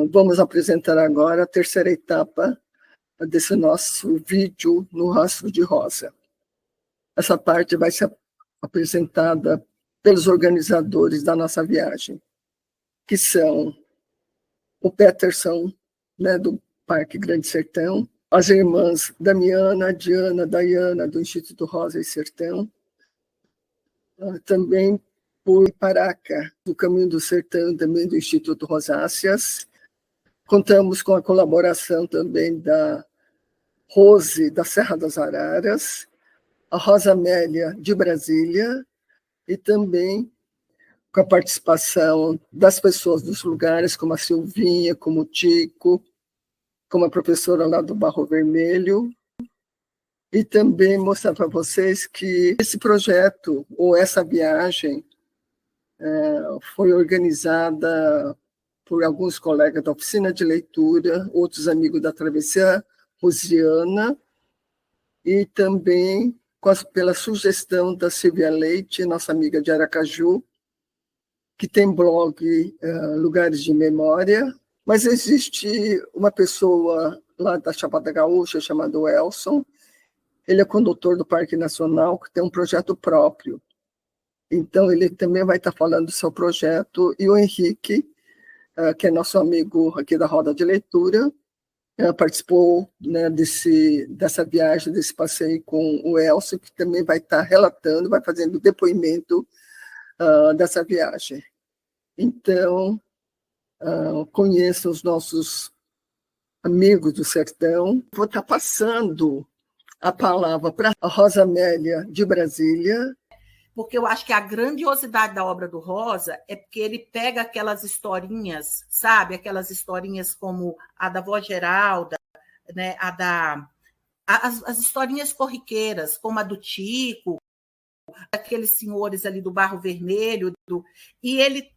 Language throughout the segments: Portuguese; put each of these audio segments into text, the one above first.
Vamos apresentar agora a terceira etapa desse nosso vídeo no Rastro de Rosa. Essa parte vai ser apresentada pelos organizadores da nossa viagem, que são o Peterson, né, do Parque Grande Sertão, as irmãs Damiana, Diana, Dayana, do Instituto Rosa e Sertão, também por Paraca, do Caminho do Sertão, também do Instituto Rosáceas. Contamos com a colaboração também da Rose, da Serra das Araras, a Rosa Amélia, de Brasília, e também com a participação das pessoas dos lugares, como a Silvinha, como o Tico, como a professora lá do Barro Vermelho, e também mostrar para vocês que esse projeto, ou essa viagem, foi organizada por alguns colegas da oficina de leitura, outros amigos da Travessia Rosiana, e também pela sugestão da Silvia Leite, nossa amiga de Aracaju, que tem blog Lugares de Memória, mas existe uma pessoa lá da Chapada Gaúcha chamada Elson. Ele é condutor do Parque Nacional, que tem um projeto próprio. Então, ele também vai estar falando do seu projeto. E o Henrique, que é nosso amigo aqui da Roda de Leitura, participou, né, dessa viagem, desse passeio com o Elcio, que também vai estar relatando, vai fazendo depoimento dessa viagem. Então, conheça os nossos amigos do sertão. Vou estar passando a palavra para a Rosa Amélia, de Brasília. Porque eu acho que a grandiosidade da obra do Rosa é porque ele pega aquelas historinhas, sabe? Aquelas historinhas como a da Vó Geralda, né? As historinhas corriqueiras, como a do Tico, aqueles senhores ali do Barro Vermelho, e ele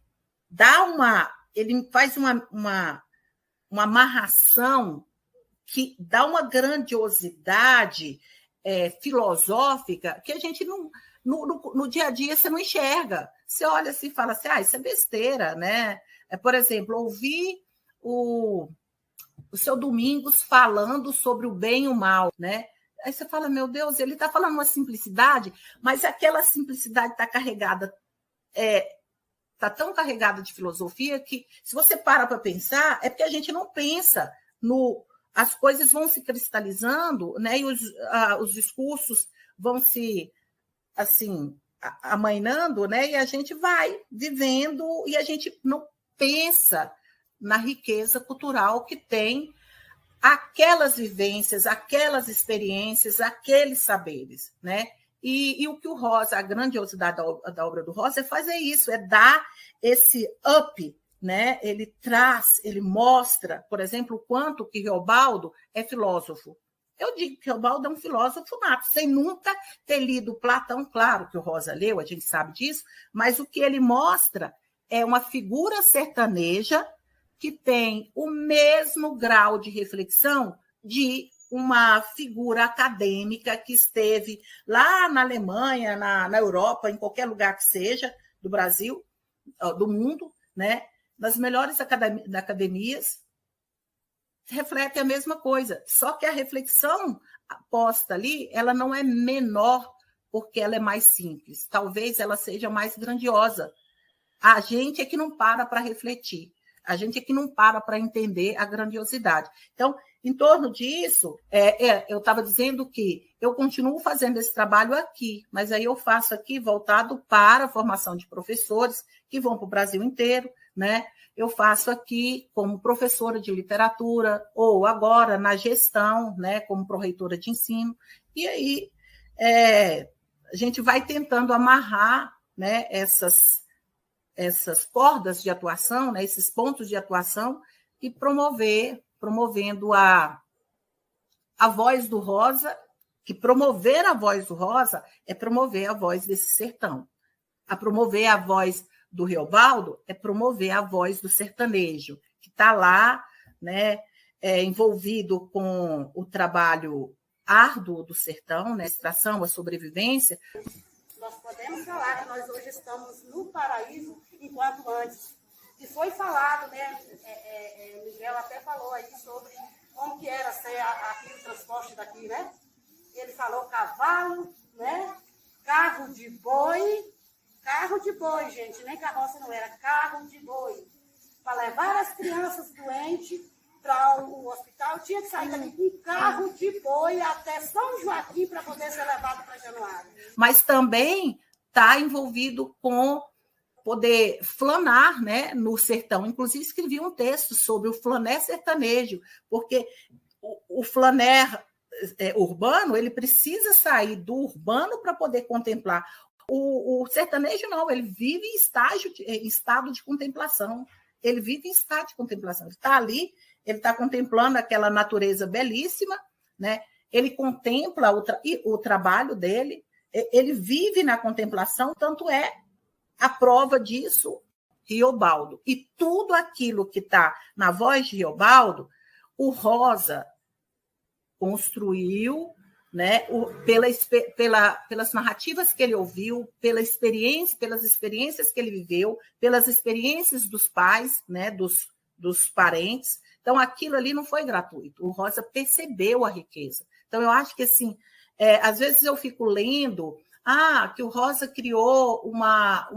faz uma amarração que dá uma grandiosidade filosófica que a gente não... No dia a dia você não enxerga. Você olha assim e fala assim, isso é besteira, né? Por exemplo, ouvir o seu Domingos falando sobre o bem e o mal, né? Aí você fala, meu Deus, ele está falando uma simplicidade, mas aquela simplicidade está carregada, está tão carregada de filosofia que, se você para pensar, é porque a gente não pensa as coisas vão se cristalizando, né? E os discursos vão se assim, amainando, né? E a gente vai vivendo e a gente não pensa na riqueza cultural que tem aquelas vivências, aquelas experiências, aqueles saberes, né? E o que o Rosa, a grandiosidade da obra do Rosa é fazer isso, é dar esse up, né? Ele mostra, por exemplo, o quanto que Reobaldo é filósofo. Eu digo que Reobaldo é um filósofo nato, sem nunca ter lido Platão. Claro que o Rosa leu, a gente sabe disso, mas o que ele mostra é uma figura sertaneja que tem o mesmo grau de reflexão de uma figura acadêmica que esteve lá na Alemanha, na Europa, em qualquer lugar que seja, do Brasil, do mundo, né? Nas melhores academias, reflete a mesma coisa, só que a reflexão posta ali, ela não é menor porque ela é mais simples, talvez ela seja mais grandiosa. A gente é que não para refletir, a gente é que não para entender a grandiosidade. Então, em torno disso, eu estava dizendo que eu continuo fazendo esse trabalho aqui, mas aí eu faço aqui voltado para a formação de professores que vão para o Brasil inteiro, né? Eu faço aqui como professora de literatura, ou agora na gestão, né, como pró-reitora de ensino, e aí a gente vai tentando amarrar, né, essas cordas de atuação, né, esses pontos de atuação, e promovendo a voz do Rosa, que promover a voz do Rosa é promover a voz desse sertão. A promover a voz do Reobaldo é promover a voz do sertanejo, que está lá, né, envolvido com o trabalho árduo do sertão, né, a extração, a sobrevivência. Nós podemos falar que nós hoje estamos no paraíso, enquanto antes E foi falado, né? Miguel até falou aí sobre como que era ser aqui o transporte daqui, né? Ele falou cavalo, né? Carro de boi, gente, nem carroça não era, carro de boi. Para levar as crianças doentes para o hospital, tinha que sair daqui com carro de boi até São Joaquim para poder ser levado para Januário. Mas também está envolvido com poder flanar, né, no sertão. Inclusive, escrevi um texto sobre o flané sertanejo, porque o flané urbano, ele precisa sair do urbano para poder contemplar. O sertanejo não, ele vive em estado de contemplação. Ele vive em estado de contemplação. Ele está ali, ele está contemplando aquela natureza belíssima, né? Ele contempla o trabalho dele, ele vive na contemplação, tanto é a prova disso, Riobaldo. E tudo aquilo que está na voz de Riobaldo, o Rosa construiu, né, pelas narrativas que ele ouviu, pelas experiências que ele viveu, pelas experiências dos pais, né, dos parentes. Então, aquilo ali não foi gratuito. O Rosa percebeu a riqueza. Então, eu acho que, assim, às vezes eu fico lendo que o Rosa criou uma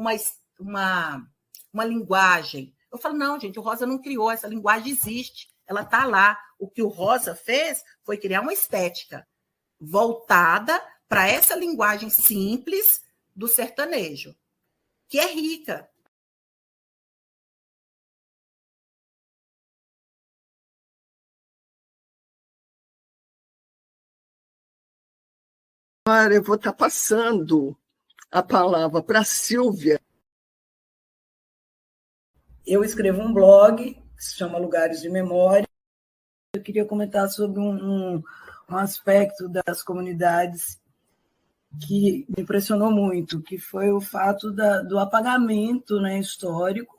linguagem. Eu falo, não, gente, o Rosa não criou, essa linguagem existe, ela está lá. O que o Rosa fez foi criar uma estética voltada para essa linguagem simples do sertanejo, que é rica. Agora eu vou estar passando a palavra para a Silvia. Eu escrevo um blog que se chama Lugares de Memória. Eu queria comentar sobre um aspecto das comunidades que me impressionou muito, que foi o fato do apagamento, né, histórico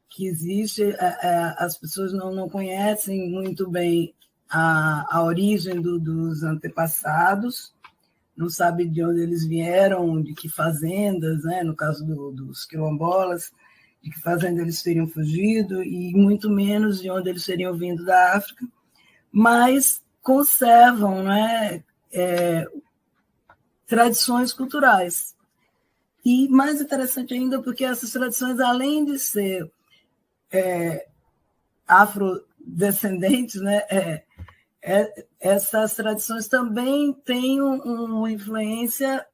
que existe. As pessoas não conhecem muito bem a origem dos antepassados, não sabe de onde eles vieram, de que fazendas, né? No caso dos quilombolas, de que fazenda eles teriam fugido, e muito menos de onde eles teriam vindo da África, mas conservam, né, tradições culturais. E mais interessante ainda, porque essas tradições, além de ser afrodescendentes, né, essas tradições também têm uma influência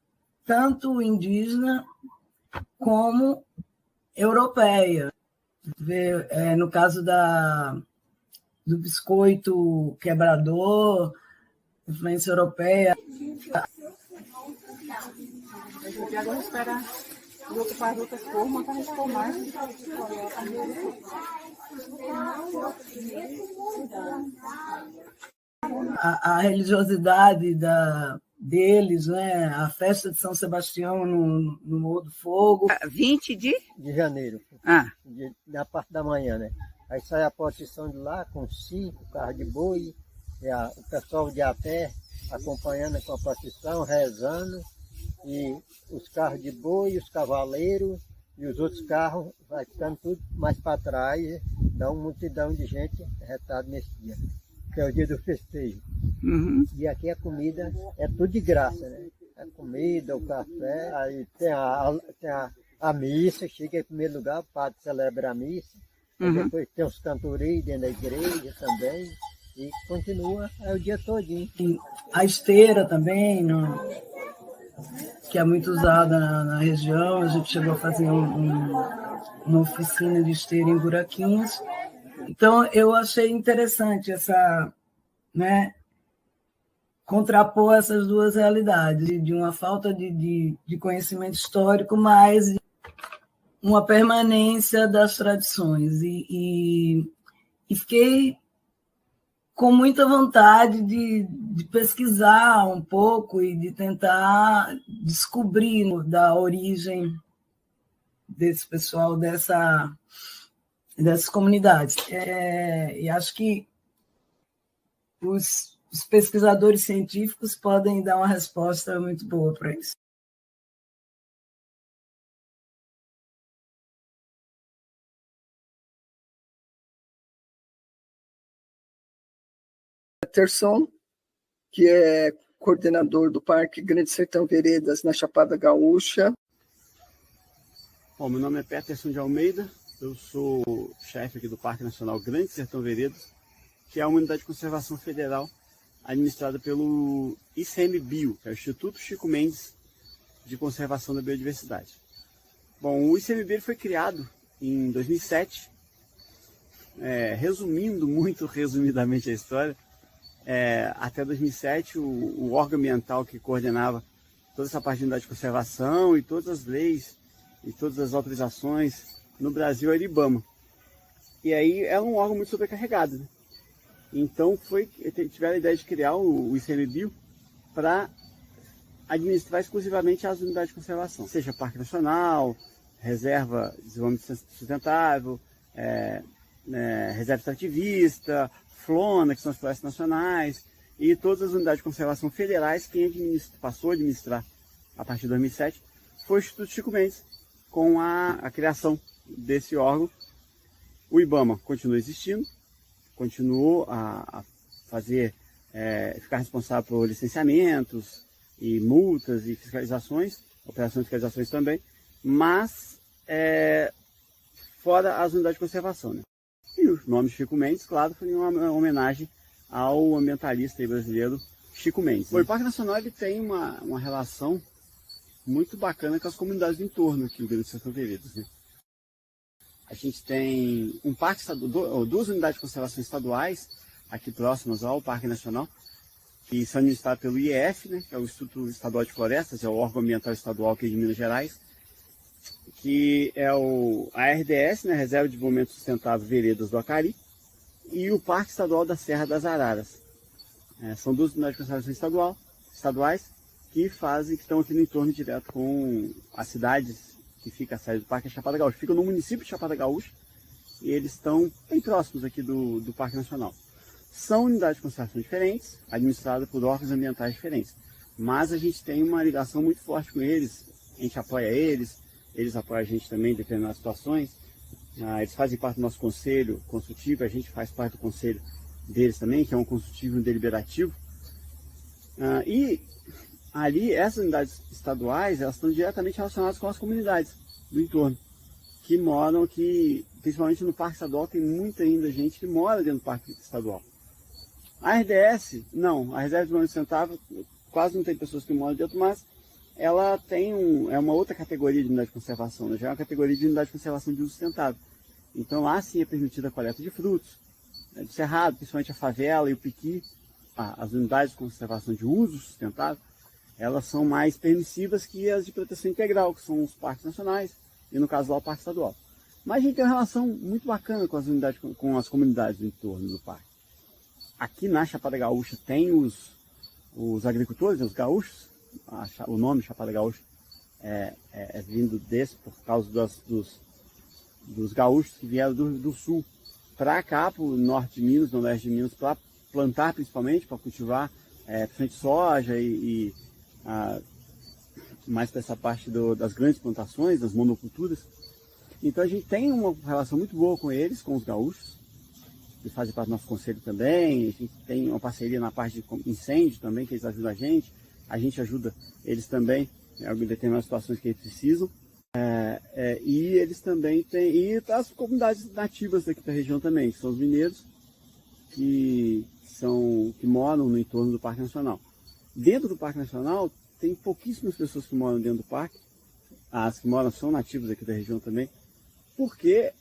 tanto indígena como europeia. No caso do biscoito quebrador, influência europeia. Agora espera o outro para outra forma para reformar. A religiosidade deles, né? A festa de São Sebastião no Morro do Fogo. 20 de janeiro, na parte da manhã, né? Aí sai a procissão de lá com 5 carros de boi, o pessoal de a pé acompanhando com a procissão, rezando, e os carros de boi, os cavaleiros e os outros carros vai ficando tudo mais para trás, dá uma multidão de gente retada nesse dia, que é o dia do festejo. Uhum. E aqui a comida é tudo de graça, né? A comida, o café, aí tem a missa, chega em primeiro lugar, o padre celebra a missa, depois tem os cantorios dentro da igreja também, e continua o dia todinho. A esteira também, que é muito usada na região, a gente chegou a fazer uma oficina de esteira em Buraquinhos. Então, eu achei interessante né, contrapor essas duas realidades, de uma falta de conhecimento histórico, mas uma permanência das tradições. E fiquei com muita vontade de pesquisar um pouco e de tentar descobrir da origem desse pessoal, dessas comunidades. E acho que os pesquisadores científicos podem dar uma resposta muito boa para isso. Peterson, que é coordenador do Parque Grande Sertão Veredas, na Chapada Gaúcha. Bom, meu nome é Peterson de Almeida, eu sou chefe aqui do Parque Nacional Grande Sertão Veredas, que é uma unidade de conservação federal administrada pelo ICMBio, que é o Instituto Chico Mendes de Conservação da Biodiversidade. Bom, o ICMBio foi criado em 2007, resumindo muito resumidamente a história, até 2007 o órgão ambiental que coordenava toda essa parte de unidade de conservação e todas as leis e todas as autorizações no Brasil era o IBAMA. E aí era um órgão muito sobrecarregado, né? Então tiveram a ideia de criar o ICMBio para administrar exclusivamente as unidades de conservação, seja Parque Nacional, Reserva de Desenvolvimento Sustentável, Reserva Extrativista, FLONA, que são as florestas nacionais, e todas as unidades de conservação federais. Quem passou a administrar a partir de 2007 foi o Instituto Chico Mendes, com a criação desse órgão. O IBAMA continua existindo, continuou a ficar responsável por licenciamentos e multas e fiscalizações, operações de fiscalizações também, mas fora as unidades de conservação, né? E o nome Chico Mendes, claro, foi uma homenagem ao ambientalista brasileiro Chico Mendes. O Parque Nacional ele tem uma relação muito bacana com as comunidades do entorno aqui no Grande Sertão Veredas, né? A gente tem um parque estadual, duas unidades de conservação estaduais aqui próximas ao Parque Nacional, que são administradas pelo IEF, né, que é o Instituto Estadual de Florestas, é o órgão ambiental estadual aqui de Minas Gerais, que é a RDS, né, Reserva de Desenvolvimento Sustentável Veredas do Acari, e o Parque Estadual da Serra das Araras. São duas unidades de conservação estaduais que estão aqui no entorno direto com as cidades que fica a sede do Parque Chapada Gaúcha. Ficam no município de Chapada Gaúcha e eles estão bem próximos aqui do Parque Nacional. São unidades de conservação diferentes, administradas por órgãos ambientais diferentes, mas a gente tem uma ligação muito forte com eles, a gente apoia eles apoiam a gente também em determinadas situações, eles fazem parte do nosso conselho consultivo, a gente faz parte do conselho deles também, que é um consultivo e um deliberativo, e ali essas unidades estaduais, elas estão diretamente relacionadas com as comunidades do entorno, que moram aqui, principalmente no Parque Estadual, tem muita ainda gente que mora dentro do Parque Estadual. A RDS, não, a Reserva de Desenvolvimento Sustentável, quase não tem pessoas que moram dentro, mas ela tem uma outra categoria de unidade de conservação, né? Já é uma categoria de unidade de conservação de uso sustentável. Então lá sim é permitida a coleta de frutos, do cerrado, principalmente a favela e o piqui, as unidades de conservação de uso sustentável, elas são mais permissivas que as de proteção integral, que são os parques nacionais, e no caso lá o Parque Estadual. Mas a gente tem uma relação muito bacana com as unidades, com as comunidades do entorno do parque. Aqui na Chapada Gaúcha tem os agricultores, os gaúchos, o nome Chapada Gaúcha é vindo por causa dos gaúchos que vieram do sul para cá, para o norte de Minas, nordeste de Minas, para plantar principalmente, para cultivar principalmente soja e mais para essa parte das grandes plantações, das monoculturas. Então a gente tem uma relação muito boa com eles, com os gaúchos, que fazem parte do nosso conselho também. A gente tem uma parceria na parte de incêndio também, que eles ajudam a gente ajuda eles também em determinadas situações que eles precisam. E eles também têm, e as comunidades nativas daqui da região também, que são os mineiros, que moram no entorno do Parque Nacional. Dentro do Parque Nacional, tem pouquíssimas pessoas que moram dentro do parque. As que moram são nativas aqui da região também, porque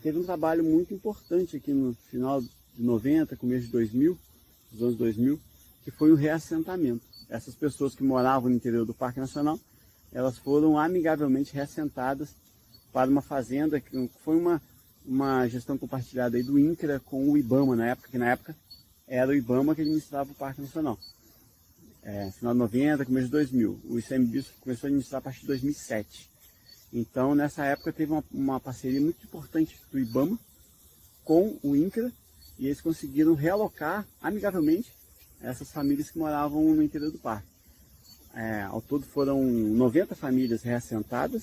teve um trabalho muito importante aqui no final de 90, começo de 2000, dos anos 2000, que foi o reassentamento. Essas pessoas que moravam no interior do Parque Nacional, elas foram amigavelmente reassentadas para uma fazenda, que foi uma gestão compartilhada aí do INCRA com o IBAMA na época, que na época era o IBAMA que administrava o Parque Nacional. Final de 90, começo de 2000. O ICMBio começou a administrar a partir de 2007. Então, nessa época, teve uma parceria muito importante do IBAMA com o INCRA, e eles conseguiram realocar amigavelmente essas famílias que moravam no interior do parque. Ao todo foram 90 famílias reassentadas,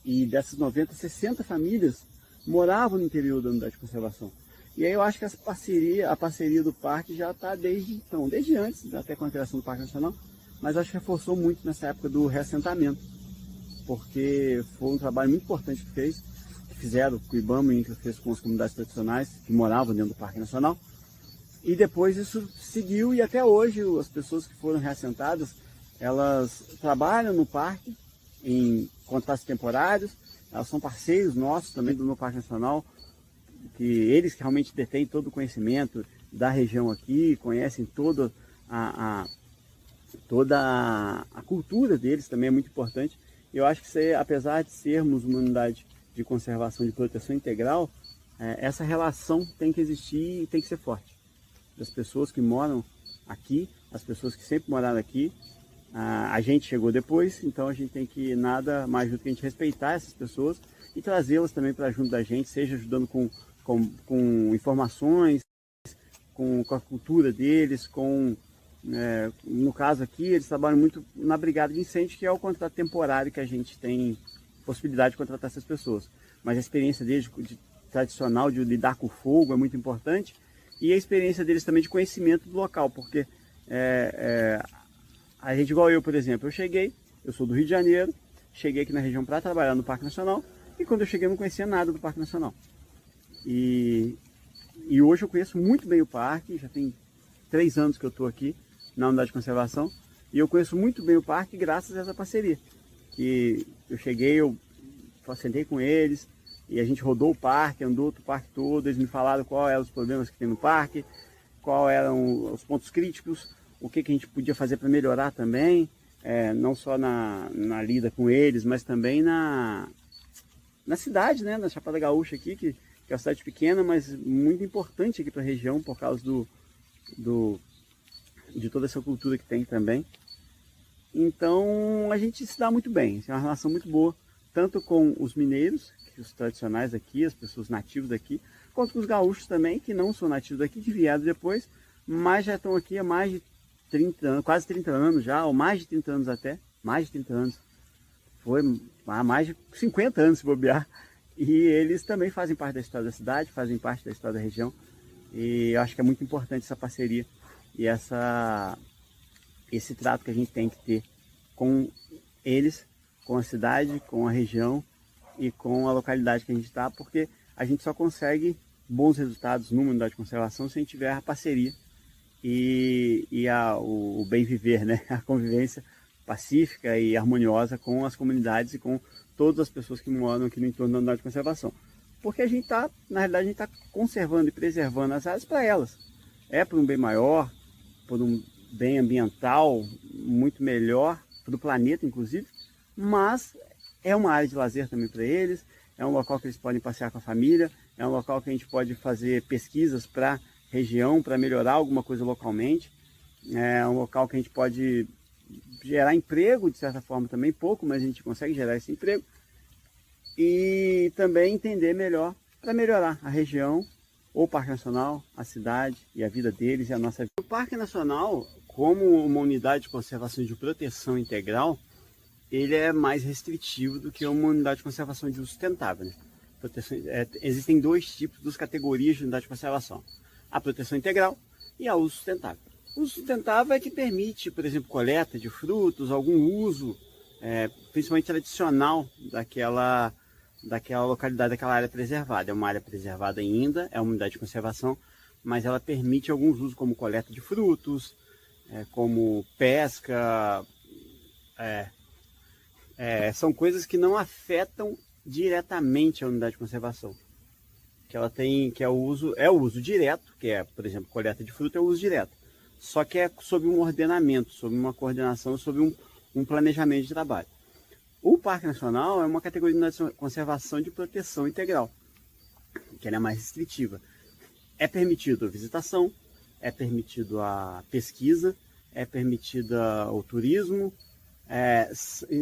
e dessas 90, 60 famílias moravam no interior da unidade de conservação. E aí eu acho que a parceria do parque já está desde antes, até com a criação do Parque Nacional, mas acho que reforçou muito nessa época do reassentamento, porque foi um trabalho muito importante que fizeram, que o IBAMA e o INCRA fez com as comunidades tradicionais que moravam dentro do Parque Nacional, e depois isso seguiu e até hoje as pessoas que foram reassentadas, elas trabalham no parque em contratos temporários, elas são parceiros nossos também do Parque Nacional, que eles que realmente detêm todo o conhecimento da região aqui, conhecem toda a cultura deles, também é muito importante. Eu acho que apesar de sermos uma unidade de conservação de proteção integral, essa relação tem que existir e tem que ser forte. Das pessoas que moram aqui, as pessoas que sempre moraram aqui, a gente chegou depois, então a gente tem que nada mais do que a gente respeitar essas pessoas e trazê-las também para junto da gente, seja ajudando com informações, com a cultura deles, no caso aqui, eles trabalham muito na brigada de incêndio, que é o contrato temporário que a gente tem possibilidade de contratar essas pessoas. Mas a experiência deles tradicional de lidar com fogo é muito importante, e a experiência deles também de conhecimento do local, porque a gente, igual eu, por exemplo, eu sou do Rio de Janeiro, cheguei aqui na região para trabalhar no Parque Nacional, e quando eu cheguei eu não conhecia nada do Parque Nacional. E hoje eu conheço muito bem o parque, já tem 3 anos que eu estou aqui na unidade de conservação, e eu conheço muito bem o parque graças a essa parceria. Que eu cheguei, eu sentei com eles, e a gente rodou o parque, andou o parque todo, eles me falaram quais eram os problemas que tem no parque, quais eram os pontos críticos, o que a gente podia fazer para melhorar também, não só na lida com eles, mas também na cidade, né, na Chapada Gaúcha aqui, que é uma cidade pequena, mas muito importante aqui para a região, por causa de toda essa cultura que tem também. Então a gente se dá muito bem, é uma relação muito boa, tanto com os mineiros, os tradicionais daqui, as pessoas nativas daqui, quanto com os gaúchos também, que não são nativos daqui, que vieram depois, mas já estão aqui há mais de 30 anos, quase 30 anos já, ou mais de 30 anos até, mais de 30 anos, foi há mais de 50 anos se bobear, e eles também fazem parte da história da cidade, fazem parte da história da região, e eu acho que é muito importante essa parceria e esse trato que a gente tem que ter com eles, com a cidade, com a região e com a localidade que a gente está, porque a gente só consegue bons resultados numa unidade de conservação se a gente tiver a parceria e o bem viver, né? A convivência pacífica e harmoniosa com as comunidades e com todas as pessoas que moram aqui no entorno da unidade de conservação. Porque a gente está, na realidade, a gente está conservando e preservando as áreas para elas. É por um bem maior, por um bem ambiental muito melhor, para o planeta inclusive, mas é uma área de lazer também para eles, é um local que eles podem passear com a família, é um local que a gente pode fazer pesquisas para a região, para melhorar alguma coisa localmente, é um local que a gente pode gerar emprego de certa forma também, pouco, mas a gente consegue gerar esse emprego, e também entender melhor, para melhorar a região, o Parque Nacional, a cidade e a vida deles e a nossa vida. O Parque Nacional, como uma unidade de conservação de proteção integral, ele é mais restritivo do que uma unidade de conservação de uso sustentável. Né? Existem 2 tipos, 2 categorias de unidade de conservação. A proteção integral e a uso sustentável. O uso sustentável é que permite, por exemplo, coleta de frutos, algum uso, principalmente tradicional daquela localidade, daquela área preservada. É uma área preservada ainda, é uma unidade de conservação, mas ela permite alguns usos como coleta de frutos, como pesca, são coisas que não afetam diretamente a unidade de conservação. Que ela tem, que é o uso direto, que é, por exemplo, coleta de fruta é o uso direto. Só que é sob um ordenamento, sob uma coordenação, sob um planejamento de trabalho. O Parque Nacional é uma categoria de conservação de proteção integral, que ela é mais restritiva. É permitido a visitação, é permitido a pesquisa, é permitido o turismo,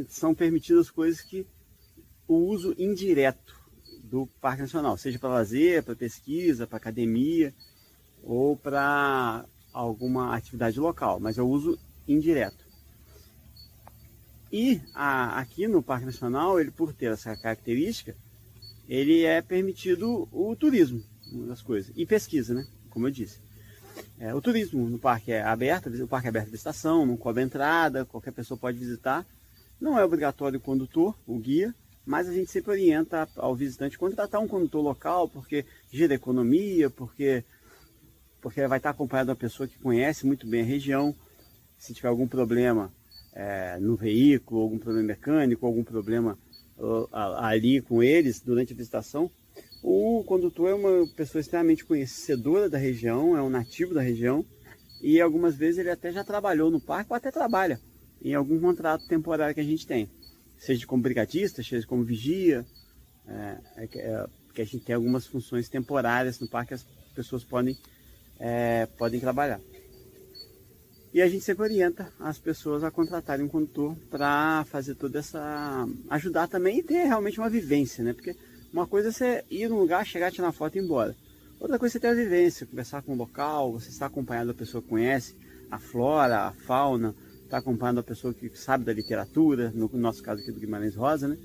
são permitidas coisas que o uso indireto do Parque Nacional, seja para lazer, para pesquisa, para academia ou para alguma atividade local, mas é o uso indireto. E aqui no Parque Nacional, ele por ter essa característica, ele é permitido o turismo. das coisas. E pesquisa, né? Como eu disse. O turismo no parque é aberto, o parque é aberto de estação, não cobra entrada, qualquer pessoa pode visitar. Não é obrigatório o condutor, o guia, mas a gente sempre orienta ao visitante contratar um condutor local, porque gira economia, porque vai estar acompanhado de uma pessoa que conhece muito bem a região. Se tiver algum problema no veículo, algum problema mecânico, algum problema ali com eles durante a visitação, o condutor é uma pessoa extremamente conhecedora da região, é um nativo da região, e algumas vezes ele até já trabalhou no parque ou até trabalha em algum contrato temporário que a gente tem, seja como brigadista, seja como vigia, que a gente tem algumas funções temporárias no parque que as pessoas podem trabalhar. E a gente sempre orienta as pessoas a contratarem um condutor para fazer toda essa... ajudar também e ter realmente uma vivência, né? Porque uma coisa é você ir num lugar, chegar, tirar foto e ir embora. Outra coisa é você ter a vivência, conversar com o local, você está acompanhado da pessoa que conhece a flora, a fauna, está acompanhado da pessoa que sabe da literatura, no nosso caso aqui do Guimarães Rosa, né?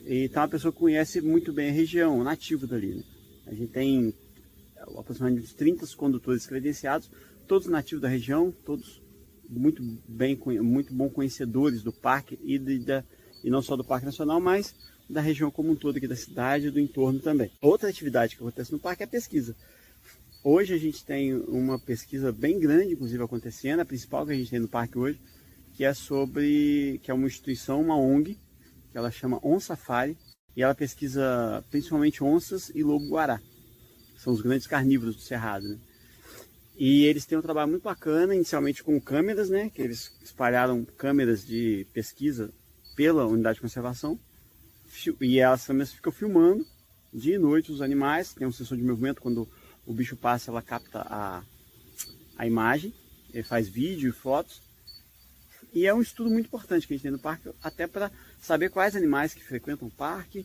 E então uma pessoa que conhece muito bem a região, o nativo dali, né? A gente tem aproximadamente uns 30 condutores credenciados, todos nativos da região, todos muito bom conhecedores do parque e não só do Parque Nacional, mas da região como um todo aqui da cidade e do entorno também. Outra atividade que acontece no parque é a pesquisa. Hoje a gente tem uma pesquisa bem grande, inclusive acontecendo, a principal que a gente tem no parque hoje, que é uma instituição, uma ONG, que ela chama OnSafari, e ela pesquisa principalmente onças e lobo-guará. São os grandes carnívoros do Cerrado, né? E eles têm um trabalho muito bacana, inicialmente com câmeras, né? Que eles espalharam câmeras de pesquisa pela unidade de conservação. E elas câmeras ficam filmando dia e noite os animais. Tem um sensor de movimento, quando o bicho passa, ela capta a imagem, ele faz vídeo e fotos. E é um estudo muito importante que a gente tem no parque, até para saber quais animais que frequentam o parque,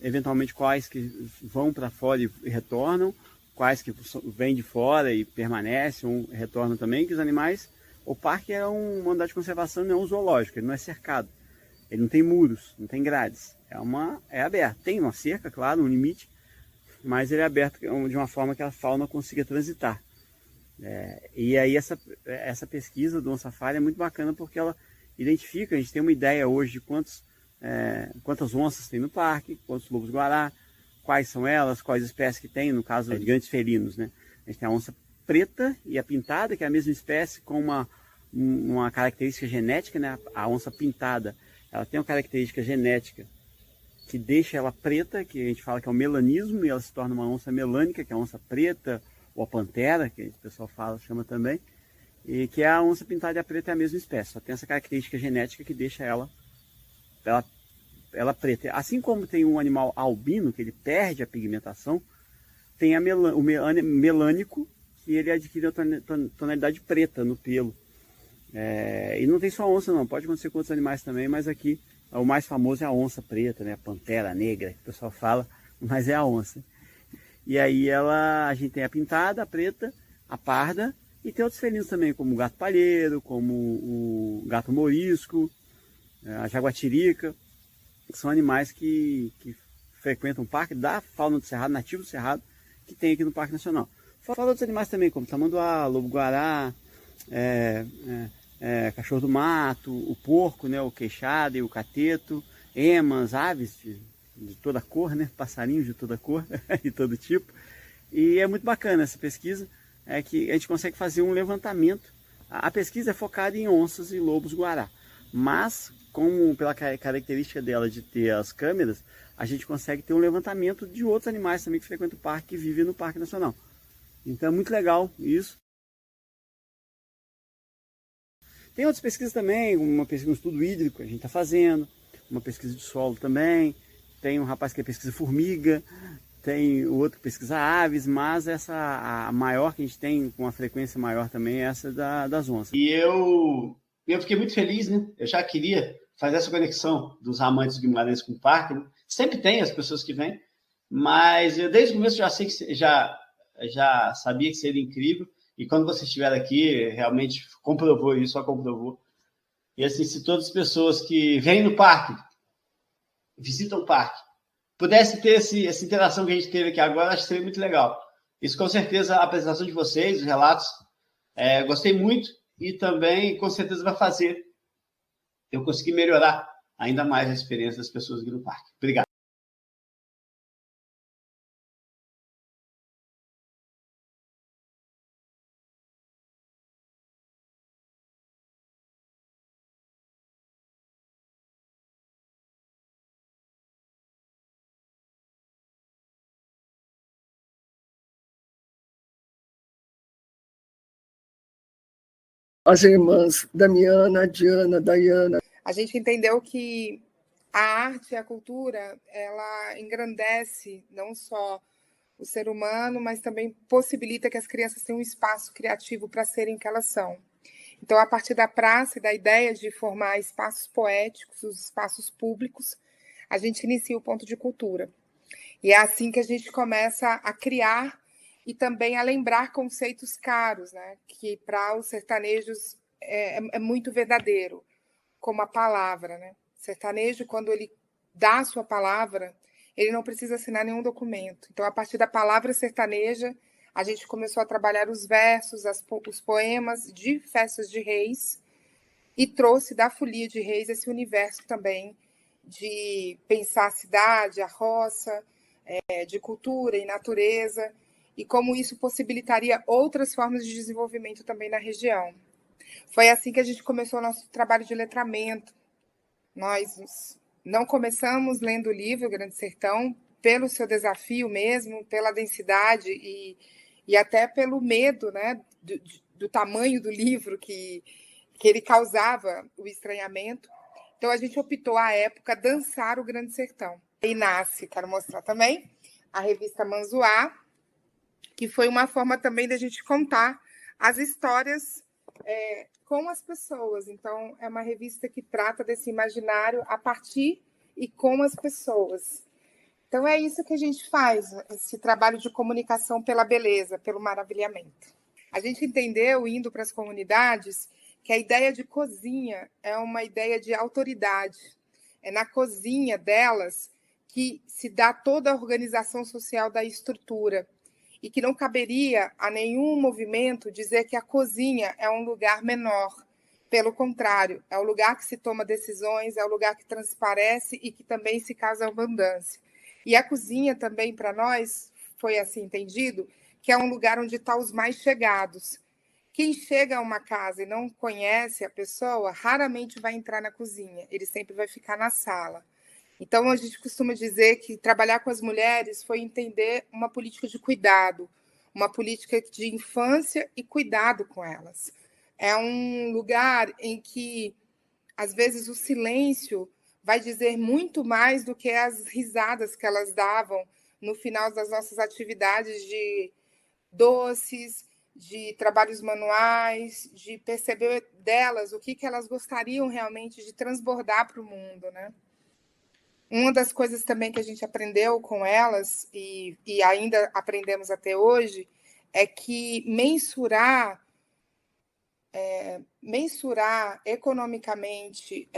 eventualmente quais que vão para fora e retornam, quais que vêm de fora e permanecem ou retornam também, que os animais... O parque é uma unidade de conservação, não é um zoológico, ele não é cercado. Ele não tem muros, não tem grades. É aberto. Tem uma cerca, claro, um limite, mas ele é aberto de uma forma que a fauna consiga transitar. E aí essa pesquisa do OnSafari é muito bacana porque ela identifica, a gente tem uma ideia hoje de quantas onças tem no parque, quantos lobos-guará, quais são elas, quais espécies que tem, no caso de grandes felinos, né? A gente tem a onça preta e a pintada, que é a mesma espécie, com uma característica genética, né? A onça pintada, ela tem uma característica genética que deixa ela preta, que a gente fala que é o melanismo, e ela se torna uma onça melânica, que é a onça preta, ou a pantera, que o pessoal chama também, e que a onça pintada e a preta é a mesma espécie, só tem essa característica genética que deixa ela preta. Assim como tem um animal albino, que ele perde a pigmentação, tem o melânico, que ele adquire a tonalidade preta no pelo. E não tem só onça não, pode acontecer com outros animais também, mas aqui o mais famoso é a onça preta, né? A pantera negra, que o pessoal fala, mas é a onça. E aí a gente tem a pintada, a preta, a parda, e tem outros felinos também, como o gato palheiro, como o gato morisco, a jaguatirica, que são animais que frequentam o parque da fauna do Cerrado, nativo do Cerrado, que tem aqui no Parque Nacional. Fora outros animais também, como tamanduá, lobo-guará, cachorro do mato, o porco, né, o queixada e o cateto, emas, aves de toda cor, né, passarinhos de toda cor e todo tipo. E é muito bacana essa pesquisa, que a gente consegue fazer um levantamento. A pesquisa é focada em onças e lobos-guará, mas pela característica dela de ter as câmeras, a gente consegue ter um levantamento de outros animais também que frequentam o parque, que vivem no Parque Nacional. Então é muito legal isso. Tem outras pesquisas também, uma pesquisa, um estudo hídrico que a gente está fazendo, uma pesquisa de solo também, tem um rapaz que pesquisa formiga, tem outro que pesquisa aves, mas a maior que a gente tem, com uma frequência maior também, é essa das onças. E eu fiquei muito feliz, né? Eu já queria fazer essa conexão dos amantes do Guimarães com o parque, né? Sempre tem as pessoas que vêm, mas eu desde o começo já sabia que seria incrível, e quando você estiver aqui, realmente comprovou isso, só comprovou. E assim, se todas as pessoas que vêm no parque, visitam o parque, pudesse ter essa interação que a gente teve aqui agora, acho que seria muito legal. Isso, com certeza, a apresentação de vocês, os relatos, gostei muito e também, com certeza, vai fazer eu conseguir melhorar ainda mais a experiência das pessoas aqui no parque. Obrigado. As irmãs Damiana, Diana, Dayana. A gente entendeu que a arte e a cultura, ela engrandece não só o ser humano, mas também possibilita que as crianças tenham um espaço criativo para serem o que elas são. Então, a partir da praça e da ideia de formar espaços poéticos, os espaços públicos, a gente inicia o ponto de cultura. E é assim que a gente começa a criar e também a lembrar conceitos caros, né? Que para os sertanejos é muito verdadeiro, como a palavra, né? Sertanejo, quando ele dá a sua palavra, ele não precisa assinar nenhum documento. Então, a partir da palavra sertaneja, a gente começou a trabalhar os versos, os poemas de festas de reis e trouxe da folia de reis esse universo também de pensar a cidade, a roça, de cultura e natureza, e como isso possibilitaria outras formas de desenvolvimento também na região. Foi assim que a gente começou o nosso trabalho de letramento. Nós não começamos lendo o livro Grande Sertão pelo seu desafio mesmo, pela densidade e até pelo medo, né, do tamanho do livro que ele causava o estranhamento. Então, a gente optou, à época, dançar o Grande Sertão. E nasce, quero mostrar também, a revista Manzoá, que foi uma forma também da gente contar as histórias com as pessoas. Então, é uma revista que trata desse imaginário a partir e com as pessoas. Então, é isso que a gente faz, esse trabalho de comunicação pela beleza, pelo maravilhamento. A gente entendeu, indo para as comunidades, que a ideia de cozinha é uma ideia de autoridade. É na cozinha delas que se dá toda a organização social da estrutura e que não caberia a nenhum movimento dizer que a cozinha é um lugar menor. Pelo contrário, é o lugar que se toma decisões, é o lugar que transparece e que também se causa abundância. E a cozinha também, para nós, foi assim entendido, que é um lugar onde estão os mais chegados. Quem chega a uma casa e não conhece a pessoa, raramente vai entrar na cozinha, ele sempre vai ficar na sala. Então, a gente costuma dizer que trabalhar com as mulheres foi entender uma política de cuidado, uma política de infância e cuidado com elas. É um lugar em que, às vezes, o silêncio vai dizer muito mais do que as risadas que elas davam no final das nossas atividades de doces, de trabalhos manuais, de perceber delas o que elas gostariam realmente de transbordar para o mundo, né? Uma das coisas também que a gente aprendeu com elas, e ainda aprendemos até hoje, é que mensurar economicamente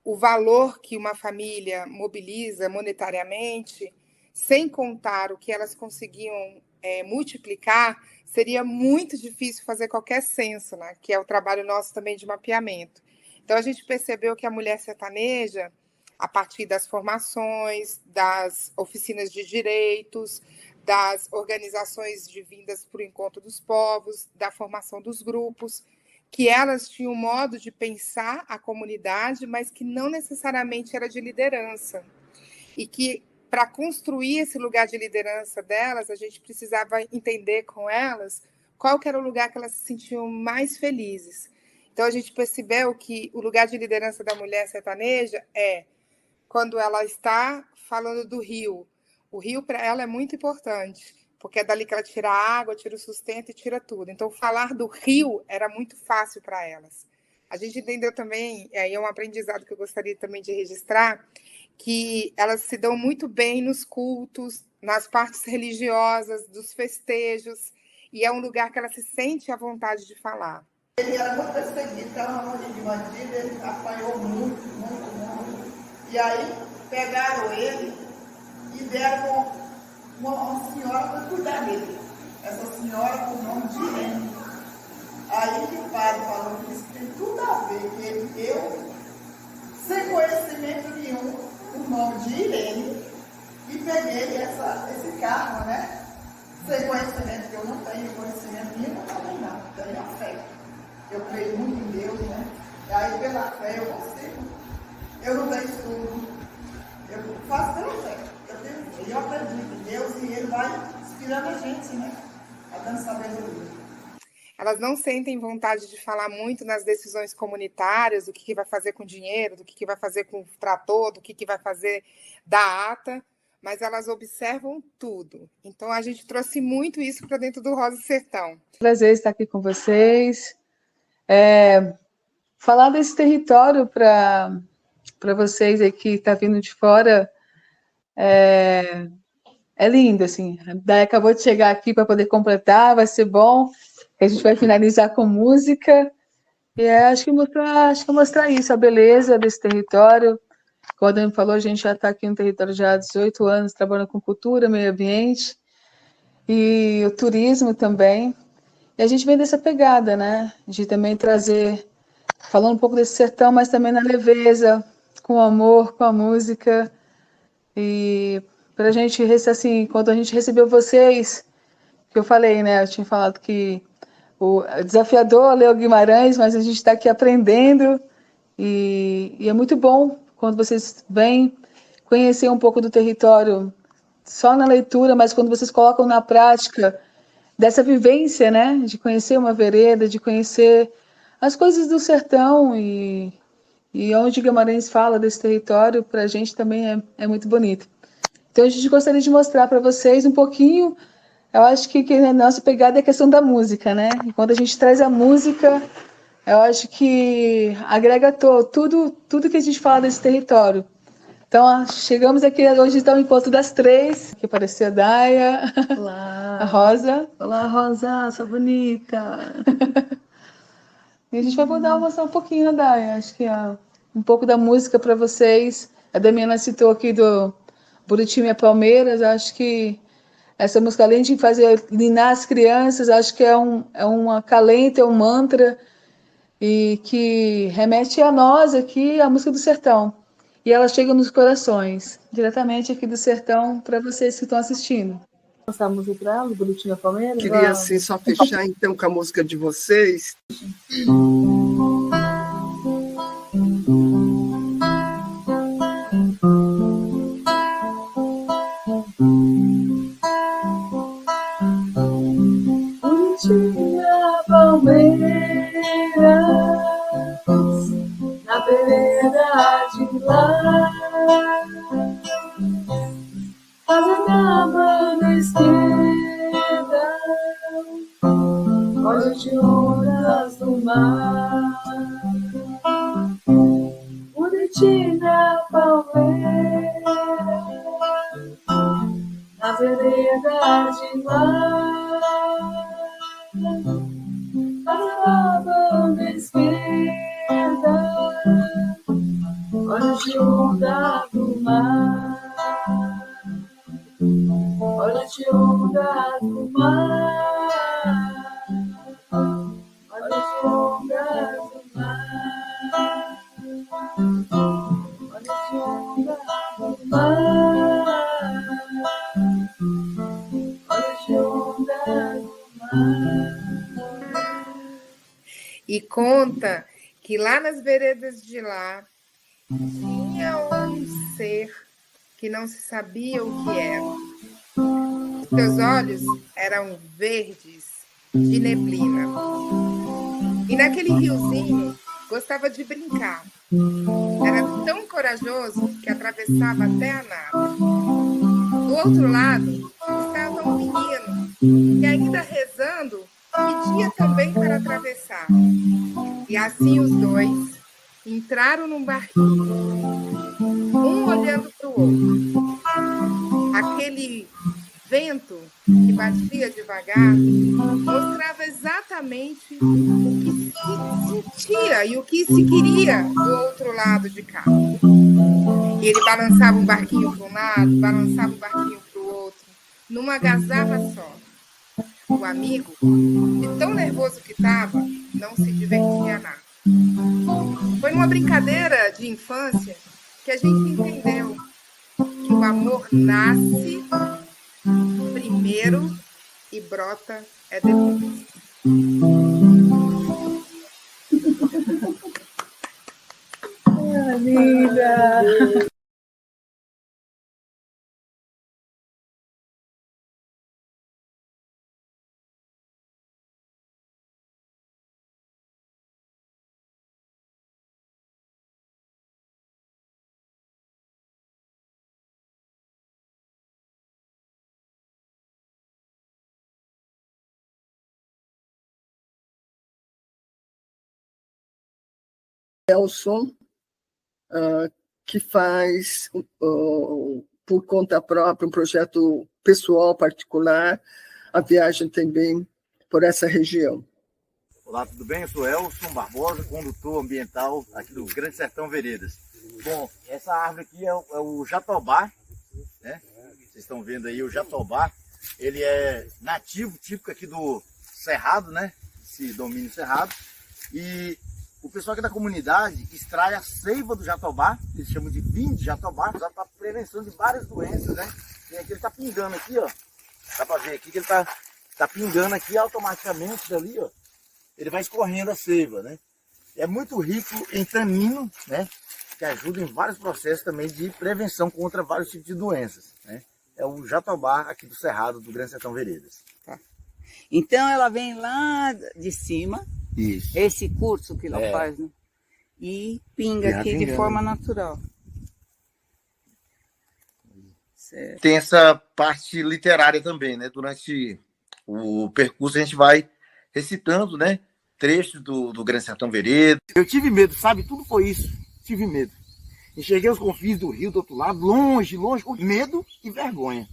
o valor que uma família mobiliza monetariamente, sem contar o que elas conseguiam multiplicar, seria muito difícil fazer qualquer censo, né? Que é o trabalho nosso também de mapeamento. Então, a gente percebeu que a mulher sertaneja, a partir das formações, das oficinas de direitos, das organizações de vindas para o encontro dos povos, da formação dos grupos, que elas tinham um modo de pensar a comunidade, mas que não necessariamente era de liderança. E que, para construir esse lugar de liderança delas, a gente precisava entender com elas qual que era o lugar que elas se sentiam mais felizes. Então, a gente percebeu que o lugar de liderança da mulher sertaneja é quando ela está falando do rio. O rio, para ela, é muito importante, porque é dali que ela tira a água, tira o sustento e tira tudo. Então, falar do rio era muito fácil para elas. A gente entendeu também, e aí é um aprendizado que eu gostaria também de registrar, que elas se dão muito bem nos cultos, nas partes religiosas, dos festejos, e é um lugar que ela se sente à vontade de falar. Ele era muito perseguido, estava na mão de bandido, ele apanhou muito, muito, muito. E aí pegaram ele e deram uma senhora para cuidar dele. Essa senhora com o nome de Irene. Aí que o padre falou que isso tem tudo a ver, que eu, sem conhecimento nenhum, o nome de Irene, e peguei esse carro, né? Sem conhecimento, que eu não tenho conhecimento nenhum também não, tenho a fé. Eu creio muito em Deus, né? E aí pela fé eu consigo. Eu não tenho estudo, eu faço pela fé. Eu acredito em Deus e Ele vai inspirando a gente, né? Vai dando sabedoria. Elas não sentem vontade de falar muito nas decisões comunitárias, do que vai fazer com o dinheiro, do que vai fazer com o trator, do que vai fazer da ata, mas elas observam tudo. Então, a gente trouxe muito isso para dentro do Rosa Sertão. Prazer estar aqui com vocês. Falar desse território para vocês aí que estão vindo de fora é lindo, assim. A Day acabou de chegar aqui para poder completar, vai ser bom. A gente vai finalizar com música. E acho que mostrar isso, a beleza desse território. Como a Dani falou, a gente já está aqui no território já há 18 anos, trabalhando com cultura, meio ambiente, e o turismo também. E a gente vem dessa pegada, né? De também trazer, falando um pouco desse sertão, mas também na leveza, com amor, com a música. E para a gente, assim, quando a gente recebeu vocês, que eu falei, né? Eu tinha falado que o desafiador Leo Guimarães, mas a gente está aqui aprendendo e é muito bom quando vocês vêm conhecer um pouco do território só na leitura, mas quando vocês colocam na prática dessa vivência, né, de conhecer uma vereda, de conhecer as coisas do sertão e onde Guimarães fala desse território, para a gente também é muito bonito. Então a gente gostaria de mostrar para vocês um pouquinho. Eu acho que a nossa pegada é a questão da música, né? E quando a gente traz a música, eu acho que agrega tudo que a gente fala desse território. Então, chegamos aqui, hoje está o encontro das três, que apareceu a Daya, Olá. A Rosa. Olá, Rosa, sua bonita. E a gente vai poder mostrar um pouquinho, né, Daya? Acho que um pouco da música para vocês. A Damiana citou aqui do Buriti Minha Palmeiras, acho que essa música, além de fazer ninar as crianças, acho que é um acalento, é um mantra, e que remete a nós aqui, a música do sertão. E ela chega nos corações, diretamente aqui do sertão, para vocês que estão assistindo. Essa música para ela, Bonitinha Palmeiras? Queria, assim, só fechar, então, com a música de vocês. Bonitinha Palmeiras, na vereda de lá, fazendo a banda esquerda, olhos de ondas do mar. Bonitinha Palmeiras, na vereda de lá, fazendo a banda esquerda, olhos de onda do mar. Olhos de onda do mar. Olhos de onda do mar. Olhos de onda do mar. Olhos de onda do mar. E conta que lá nas veredas de lá tinha um ser que não se sabia o que era. Seus olhos eram verdes de neblina. E naquele riozinho gostava de brincar. Era tão corajoso que atravessava até a nada. Do outro lado estava um menino que, ainda rezando, pedia também para atravessar. E assim os dois entraram num barquinho, um olhando para o outro. Aquele vento que batia devagar mostrava exatamente o que se sentia e o que se queria do outro lado de cá. E ele balançava um barquinho para um lado, balançava um barquinho para o outro, numa gazarra só. O amigo, de tão nervoso que estava, não se divertia nada. Foi numa brincadeira de infância que a gente entendeu que o amor nasce primeiro e brota depois. Linda! Nelson, que faz, por conta própria, um projeto pessoal particular, a viagem também por essa região. Olá, tudo bem? Eu sou Elson Barbosa, condutor ambiental aqui do Grande Sertão Veredas. Bom, essa árvore aqui é o jatobá, né? Vocês estão vendo aí o jatobá. Ele é nativo, típico aqui do Cerrado, né? Esse domínio Cerrado. E o pessoal aqui da comunidade extrai a seiva do jatobá, eles chamam de vinho de jatobá, para a prevenção de várias doenças, né? E aqui ele está pingando aqui, ó. Dá para ver aqui que ele tá pingando aqui automaticamente dali, ó. Ele vai escorrendo a seiva, né? É muito rico em tanino, né? Que ajuda em vários processos também de prevenção contra vários tipos de doenças, né? É o jatobá aqui do Cerrado, do Grande Sertão Veredas. Tá. Então ela vem lá de cima, isso. Esse curso que ela faz, né? E pinga aqui de forma natural. Certo. Tem essa parte literária também, né? Durante o percurso a gente vai recitando, né? Trechos do Grande Sertão Veredas. Eu tive medo, sabe? Tudo foi isso. Tive medo. Enxerguei os confins do rio do outro lado, longe, longe, com medo e vergonha.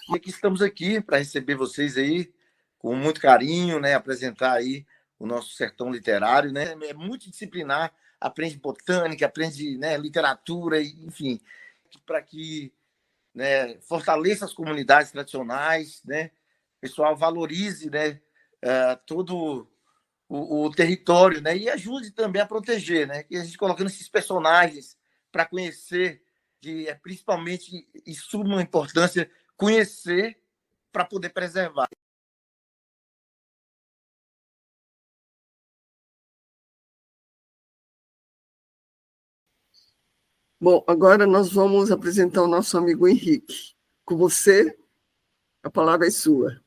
E aqui estamos aqui para receber vocês aí com muito carinho, né? Apresentar aí o nosso sertão literário, né? É multidisciplinar, aprende botânica, aprende, né, literatura, enfim, para que, né, fortaleça as comunidades tradicionais, né? O pessoal valorize, né, todo o território, né? E ajude também a proteger, né? Que a gente colocando esses personagens para conhecer, principalmente e suma importância, conhecer para poder preservar. Bom, agora nós vamos apresentar o nosso amigo Henrique. Com você, a palavra é sua.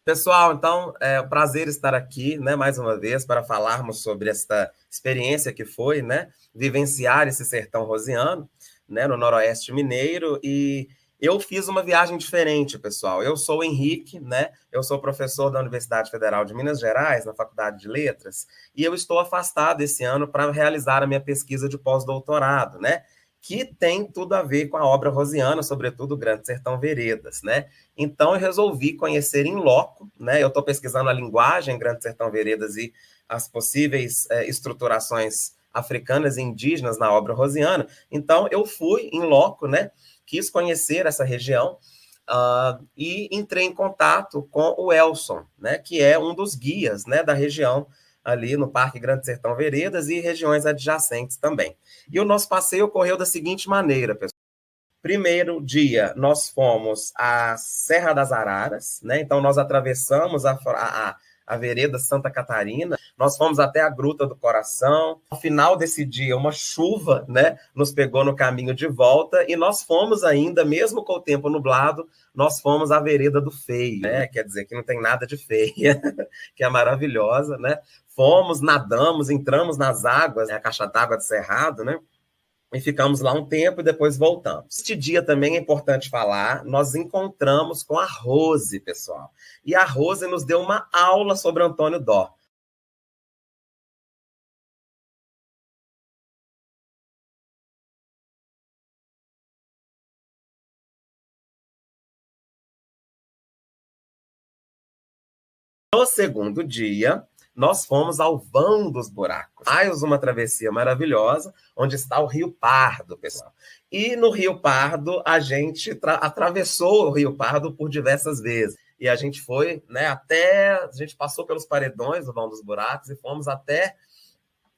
Pessoal, então, é um prazer estar aqui, né, mais uma vez, para falarmos sobre esta experiência que foi, né, vivenciar esse sertão rosiano, né, no Noroeste Mineiro, e eu fiz uma viagem diferente, pessoal. Eu sou o Henrique, né, eu sou professor da Universidade Federal de Minas Gerais, na Faculdade de Letras, e eu estou afastado esse ano para realizar a minha pesquisa de pós-doutorado, né, que tem tudo a ver com a obra rosiana, sobretudo o Grande Sertão Veredas, né? Então, eu resolvi conhecer em loco, né? Eu estou pesquisando a linguagem Grande Sertão Veredas e as possíveis estruturações africanas e indígenas na obra rosiana. Então, eu fui em loco, né? Quis conhecer essa região e entrei em contato com o Elson, né? Que é um dos guias, né, da região ali no Parque Grande Sertão Veredas e regiões adjacentes também. E o nosso passeio ocorreu da seguinte maneira, pessoal. Primeiro dia, nós fomos à Serra das Araras, né? Então, nós atravessamos a vereda Santa Catarina, nós fomos até a Gruta do Coração. No final desse dia, uma chuva, né, nos pegou no caminho de volta e nós fomos ainda, mesmo com o tempo nublado, nós fomos à vereda do Feio, né? Quer dizer, que não tem nada de feia, que é maravilhosa, né? Fomos, nadamos, entramos nas águas, né, a caixa d'água do Cerrado, né? E ficamos lá um tempo e depois voltamos. Este dia também é importante falar, nós encontramos com a Rose, pessoal. E a Rose nos deu uma aula sobre Antônio Dó. No segundo dia, nós fomos ao Vão dos Buracos. Mais uma travessia maravilhosa, onde está o Rio Pardo, pessoal. E no Rio Pardo, a gente atravessou o Rio Pardo por diversas vezes. E a gente foi, né, a gente passou pelos paredões do Vão dos Buracos e fomos até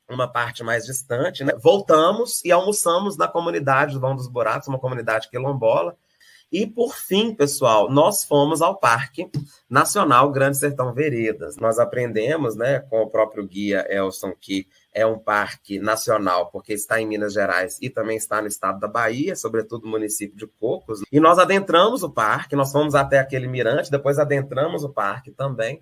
uma parte mais distante, né? Voltamos e almoçamos na comunidade do Vão dos Buracos, uma comunidade quilombola. E, por fim, pessoal, nós fomos ao Parque Nacional Grande Sertão Veredas. Nós aprendemos, né, com o próprio guia Elson, que é um parque nacional, porque está em Minas Gerais e também está no estado da Bahia, sobretudo no município de Cocos. E nós adentramos o parque, nós fomos até aquele mirante, depois adentramos o parque também.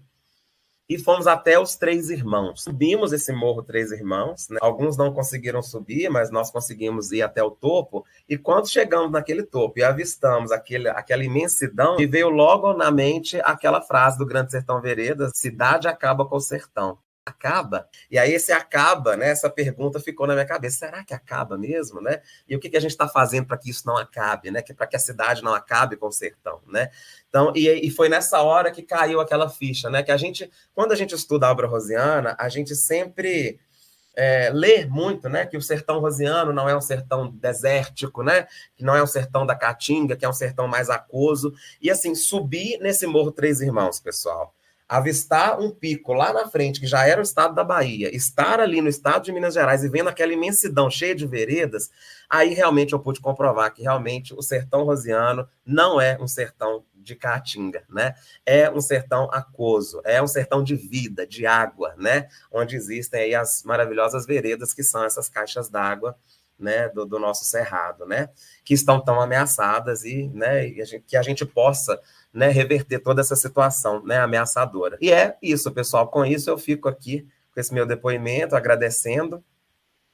E fomos até os Três Irmãos. Subimos esse morro Três Irmãos, né? Alguns não conseguiram subir, mas nós conseguimos ir até o topo. E quando chegamos naquele topo e avistamos aquela imensidão, me veio logo na mente aquela frase do Grande Sertão Veredas: cidade acaba com o sertão. Acaba? E aí esse acaba, né? Essa pergunta ficou na minha cabeça. Será que acaba mesmo, né? E o que a gente está fazendo para que isso não acabe, né? Para que a cidade não acabe com o sertão, né? Então, e foi nessa hora que caiu aquela ficha, né? Que quando a gente estuda a obra rosiana, a gente sempre lê muito, né? Que o sertão rosiano não é um sertão desértico, né? Que não é um sertão da Caatinga, que é um sertão mais aquoso. E assim, subir nesse Morro Três Irmãos, pessoal, avistar um pico lá na frente, que já era o estado da Bahia, estar ali no estado de Minas Gerais e vendo aquela imensidão cheia de veredas, aí realmente eu pude comprovar que realmente o sertão rosiano não é um sertão de Caatinga, né? É um sertão aquoso, é um sertão de vida, de água, né? Onde existem aí as maravilhosas veredas, que são essas caixas d'água, né, do nosso cerrado, né? Que estão tão ameaçadas né, que a gente possa, né, reverter toda essa situação, né, ameaçadora. E é isso, pessoal. Com isso eu fico aqui com esse meu depoimento, agradecendo,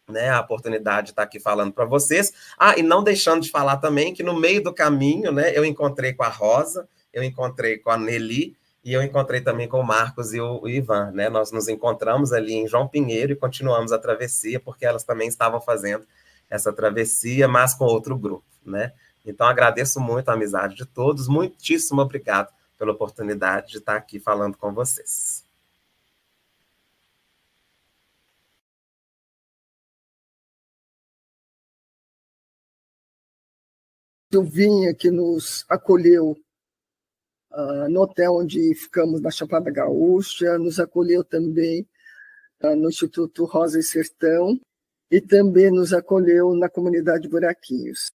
né, a oportunidade de estar aqui falando para vocês. E não deixando de falar também que no meio do caminho, né, eu encontrei com a Rosa, eu encontrei com a Nelly e eu encontrei também com o Marcos e o Ivan, né? Nós nos encontramos ali em João Pinheiro e continuamos a travessia, porque elas também estavam fazendo essa travessia, mas com outro grupo, né? Então, agradeço muito a amizade de todos, muitíssimo obrigado pela oportunidade de estar aqui falando com vocês. Silvinha, que nos acolheu no hotel onde ficamos na Chapada Gaúcha, nos acolheu também no Instituto Rosa e Sertão, e também nos acolheu na comunidade Buraquinhos.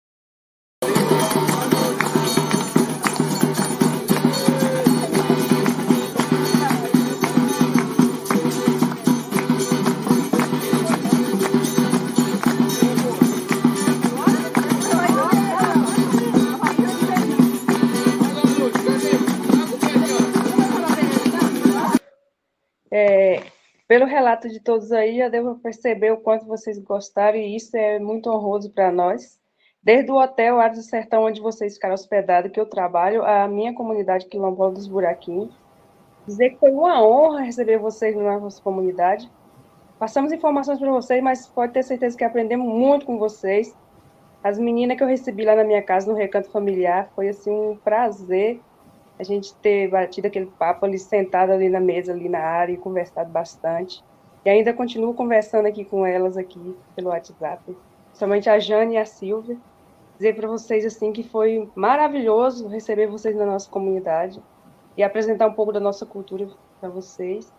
Pelo relato de todos aí, já devo perceber o quanto vocês gostaram, e isso é muito honroso para nós. Desde o hotel Ares do Sertão, onde vocês ficaram hospedados, que eu trabalho, a minha comunidade quilombola dos Buraquinhos. Dizer que foi uma honra receber vocês na nossa comunidade. Passamos informações para vocês, mas pode ter certeza que aprendemos muito com vocês. As meninas que eu recebi lá na minha casa, no Recanto Familiar, foi assim um prazer a gente ter batido aquele papo ali, sentado ali na mesa, ali na área, e conversado bastante. E ainda continuo conversando aqui com elas aqui pelo WhatsApp, somente a Jane e a Silvia. Dizer para vocês assim que foi maravilhoso receber vocês na nossa comunidade e apresentar um pouco da nossa cultura para vocês.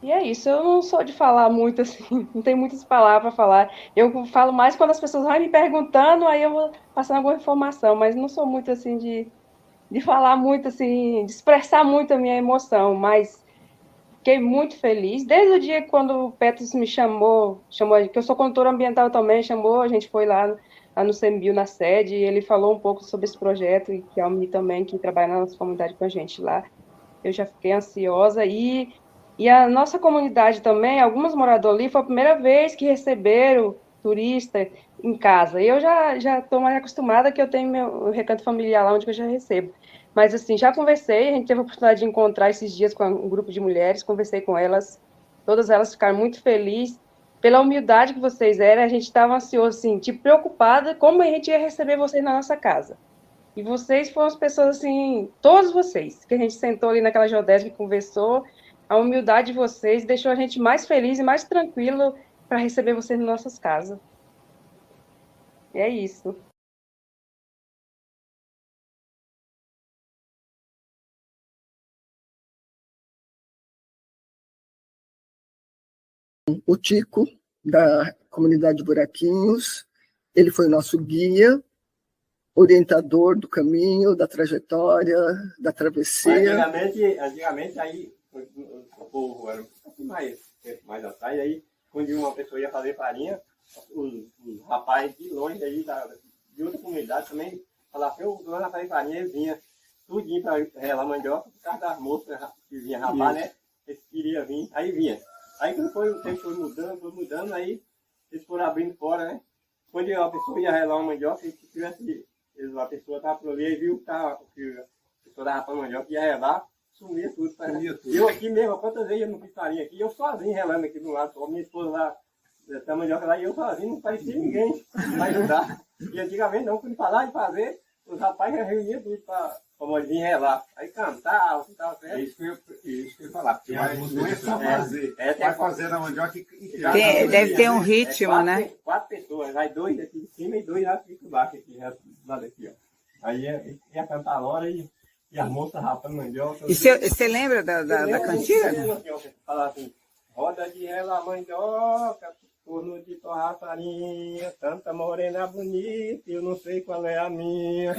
E é isso, eu não sou de falar muito assim, não tenho muitas palavras para falar. Eu falo mais quando as pessoas vão me perguntando, aí eu vou passando alguma informação, mas não sou muito assim de falar muito, assim, de expressar muito a minha emoção, mas fiquei muito feliz. Desde o dia quando o Petros me chamou, que eu sou condutora ambiental também, chamou, a gente foi lá no CEMBio, na sede, e ele falou um pouco sobre esse projeto, e que a Almi também, que trabalha na nossa comunidade com a gente lá. Eu já fiquei ansiosa, e a nossa comunidade também, algumas moradoras ali, foi a primeira vez que receberam turista em casa. Eu já estou mais acostumada, que eu tenho meu recanto familiar lá onde eu já recebo. Mas, assim, já conversei, a gente teve a oportunidade de encontrar esses dias com um grupo de mulheres, conversei com elas, todas elas ficaram muito felizes pela humildade que vocês eram. A gente estava ansioso, assim, tipo, preocupada como a gente ia receber vocês na nossa casa. E vocês foram as pessoas, assim, todos vocês, que a gente sentou ali naquela geodésica e conversou, A humildade de vocês deixou a gente mais feliz e mais tranquilo para receber vocês nas nossas casas. E é isso. O Tico, da comunidade Buraquinhos, ele foi nosso guia, orientador do caminho, da trajetória, da travessia. Antigamente aí, o povo era mais atrás, aí quando uma pessoa ia fazer farinha, os rapazes de longe aí, de outra comunidade também, falavam assim, eu vou fazer farinha, eles vinham tudinho para relar mandioca, por causa das moças que vinham rapar, né? Eles queriam vir, aí vinha. Aí quando o tempo foi mudando, aí eles foram abrindo fora, né? Quando a pessoa ia relar uma mandioca, se tivesse, a pessoa estava por ali e viu que a pessoa estava rapando mandioca, ia relar, sumia tudo. Eu aqui mesmo, quantas vezes eu não fiz farinha aqui, eu sozinho relando aqui do lado, só minha esposa lá, da mandioca lá, e eu sozinho, não parecia ninguém para ajudar. E antigamente não, quando falar de fazer, os rapazes reuniam tudo para vir relar. Aí cantava, estava certo. Isso que eu ia falar, porque não é só fazer, vai fazer na mandioca e deve ter um ritmo, né? 4 pessoas, vai 2 aqui de cima e 2 aqui de baixo, aqui, lá daqui, ó. Aí ia cantar a hora e as moças rapando mandioca. E você lembra da cantiga? Falava assim, roda de rela mandioca, forno de torrar farinha, tanta morena bonita, eu não sei qual é a minha.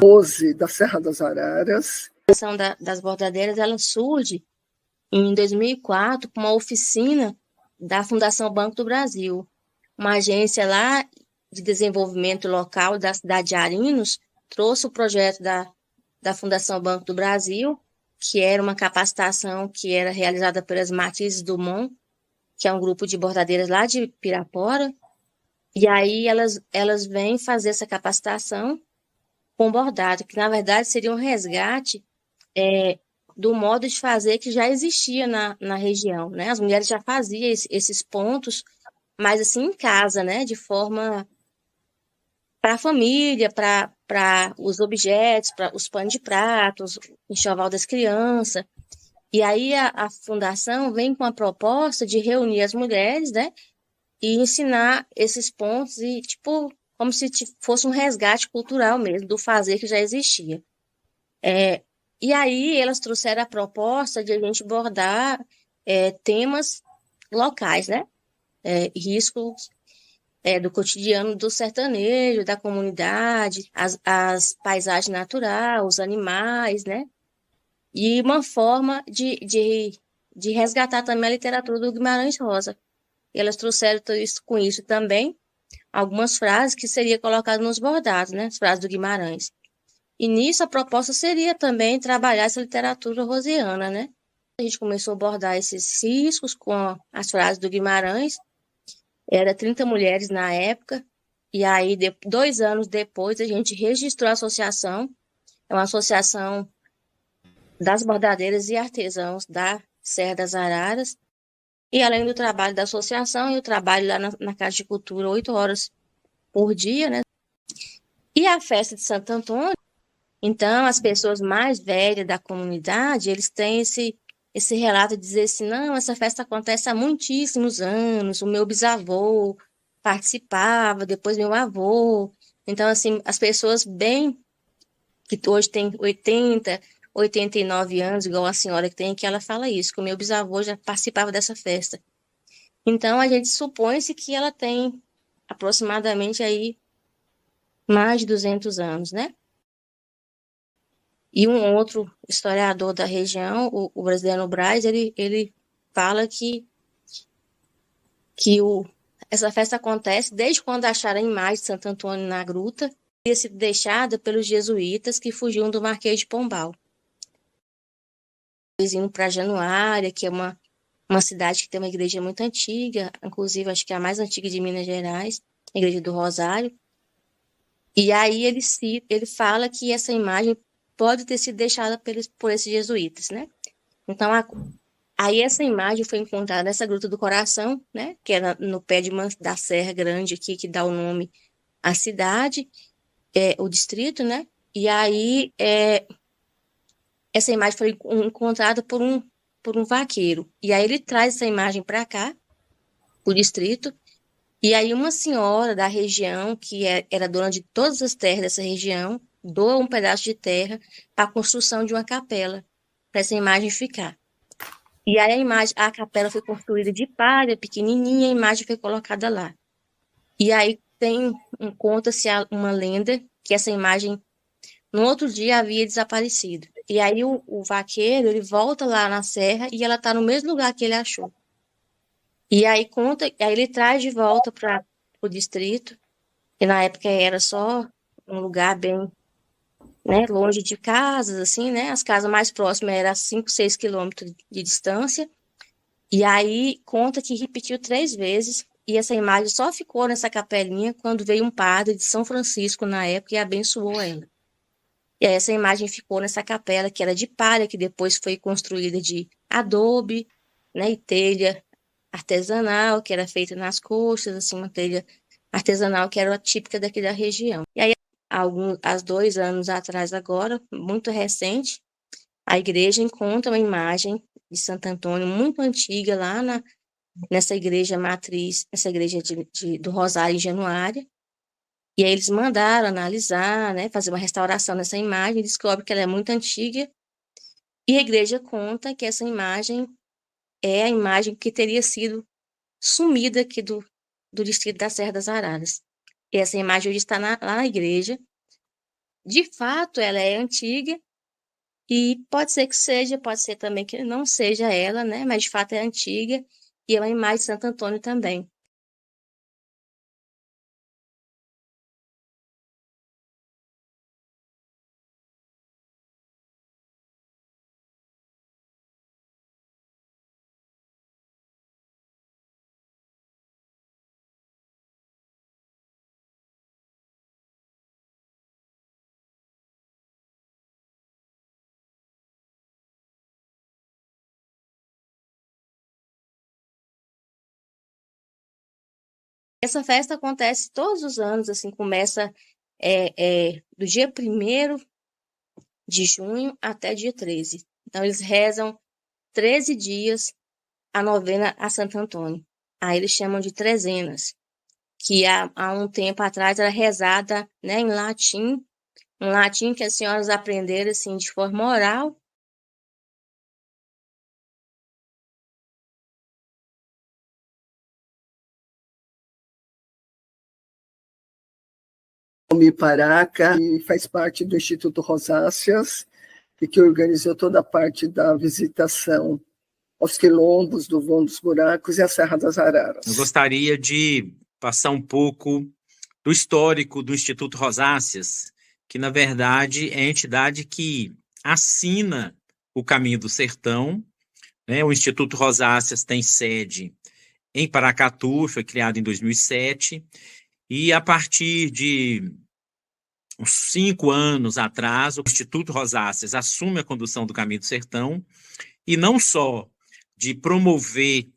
Rose, da Serra das Araras. A ação das bordadeiras, ela surge em 2004 com uma oficina da Fundação Banco do Brasil, uma agência lá de desenvolvimento local da cidade de Arinos, trouxe o projeto da Fundação Banco do Brasil, que era uma capacitação que era realizada pelas Matizes Dumont, que é um grupo de bordadeiras lá de Pirapora, e aí elas vêm fazer essa capacitação com bordado, que na verdade seria um resgate do modo de fazer que já existia na região, né? As mulheres já faziam esses pontos, mas assim em casa, né? De forma para a família, para os objetos, para os panos de pratos, enxoval das crianças. E aí a fundação vem com a proposta de reunir as mulheres, né? E ensinar esses pontos e tipo como se fosse um resgate cultural mesmo, do fazer que já existia. E aí elas trouxeram a proposta de a gente bordar temas locais, né? Riscos do cotidiano do sertanejo, da comunidade, as paisagens naturais, os animais, né? E uma forma de resgatar também a literatura do Guimarães Rosa. E elas trouxeram com isso também algumas frases que seria colocado nos bordados, né? As frases do Guimarães. E nisso a proposta seria também trabalhar essa literatura rosiana, né? A gente começou a bordar esses riscos com as frases do Guimarães. Era 30 mulheres na época. E aí, 2 anos depois, a gente registrou a associação. É uma associação das bordadeiras e artesãos da Serra das Araras. E além do trabalho da associação, eu trabalho lá na Casa de Cultura 8 horas por dia, né? E a festa de Santo Antônio, então, as pessoas mais velhas da comunidade, eles têm esse relato de dizer assim, não, essa festa acontece há muitíssimos anos, o meu bisavô participava, depois meu avô. Então, assim, as pessoas bem, que hoje tem 80, 89 anos, igual a senhora que tem aqui, ela fala isso, que o meu bisavô já participava dessa festa. Então, a gente supõe-se que ela tem aproximadamente aí mais de 200 anos, né? E um outro historiador da região, o Brasiliano Braz, ele fala que essa festa acontece desde quando acharam a imagem de Santo Antônio na gruta, teria sido deixada pelos jesuítas que fugiam do Marquês de Pombal. Eles iam para Januária, que é uma cidade que tem uma igreja muito antiga, inclusive acho que é a mais antiga de Minas Gerais, a Igreja do Rosário. E aí ele fala que essa imagem pode ter sido deixada por esses jesuítas, né? Então, aí essa imagem foi encontrada nessa Gruta do Coração, né? Que era no pé da Serra Grande aqui, que dá o nome à cidade, o distrito, né? E aí essa imagem foi encontrada por um vaqueiro. E aí ele traz essa imagem para cá, o distrito, e aí uma senhora da região, que era dona de todas as terras dessa região, doa um pedaço de terra para a construção de uma capela, para essa imagem ficar. E aí a capela foi construída de palha, pequenininha, a imagem foi colocada lá. E aí conta-se uma lenda que essa imagem, no outro dia, havia desaparecido. E aí o vaqueiro, ele volta lá na serra e ela está no mesmo lugar que ele achou. E aí ele traz de volta para o distrito, que na época era só um lugar bem, né, longe de casas, assim, né? As casas mais próximas eram a 5, 6 quilômetros de distância. E aí conta que repetiu 3 vezes, e essa imagem só ficou nessa capelinha quando veio um padre de São Francisco na época e abençoou ela. E aí essa imagem ficou nessa capela que era de palha, que depois foi construída de adobe, né, e telha artesanal, que era feita nas coxas, assim, uma telha artesanal que era típica daqui da região. E aí, há 2 anos atrás agora, muito recente, a igreja encontra uma imagem de Santo Antônio muito antiga lá nessa igreja matriz, essa igreja do Rosário em Januária. E aí eles mandaram analisar, né, fazer uma restauração nessa imagem, e descobre que ela é muito antiga, e a igreja conta que essa imagem é a imagem que teria sido sumida aqui do distrito da Serra das Araras. E essa imagem hoje está lá na igreja. De fato, ela é antiga, e pode ser que seja, pode ser também que não seja ela, né, mas de fato é antiga, e é uma imagem de Santo Antônio também. Essa festa acontece todos os anos, assim, começa do dia 1º de junho até dia 13. Então, eles rezam 13 dias a novena a Santo Antônio. Aí eles chamam de trezenas, que há um tempo atrás era rezada, né, em latim, um latim que as senhoras aprenderam assim, de forma oral. Paraca, e faz parte do Instituto Rosáceas, e que organizou toda a parte da visitação aos quilombos do Vão dos Buracos e a Serra das Araras. Eu gostaria de passar um pouco do histórico do Instituto Rosáceas, que, na verdade, é a entidade que assina o Caminho do Sertão, né? O Instituto Rosáceas tem sede em Paracatu, foi criado em 2007, e a partir de uns 5 anos atrás, o Instituto Rosáceas assume a condução do Caminho do Sertão, e não só de promover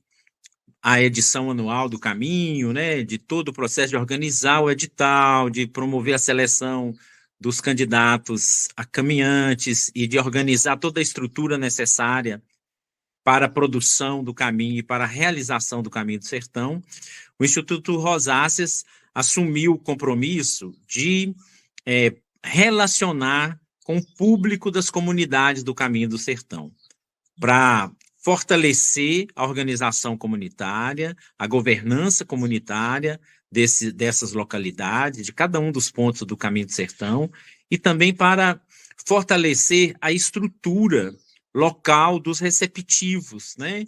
a edição anual do caminho, né, de todo o processo de organizar o edital, de promover a seleção dos candidatos a caminhantes e de organizar toda a estrutura necessária para a produção do caminho e para a realização do Caminho do Sertão, o Instituto Rosáceas assumiu o compromisso de relacionar com o público das comunidades do Caminho do Sertão, para fortalecer a organização comunitária, a governança comunitária dessas localidades, de cada um dos pontos do Caminho do Sertão, e também para fortalecer a estrutura local dos receptivos, né,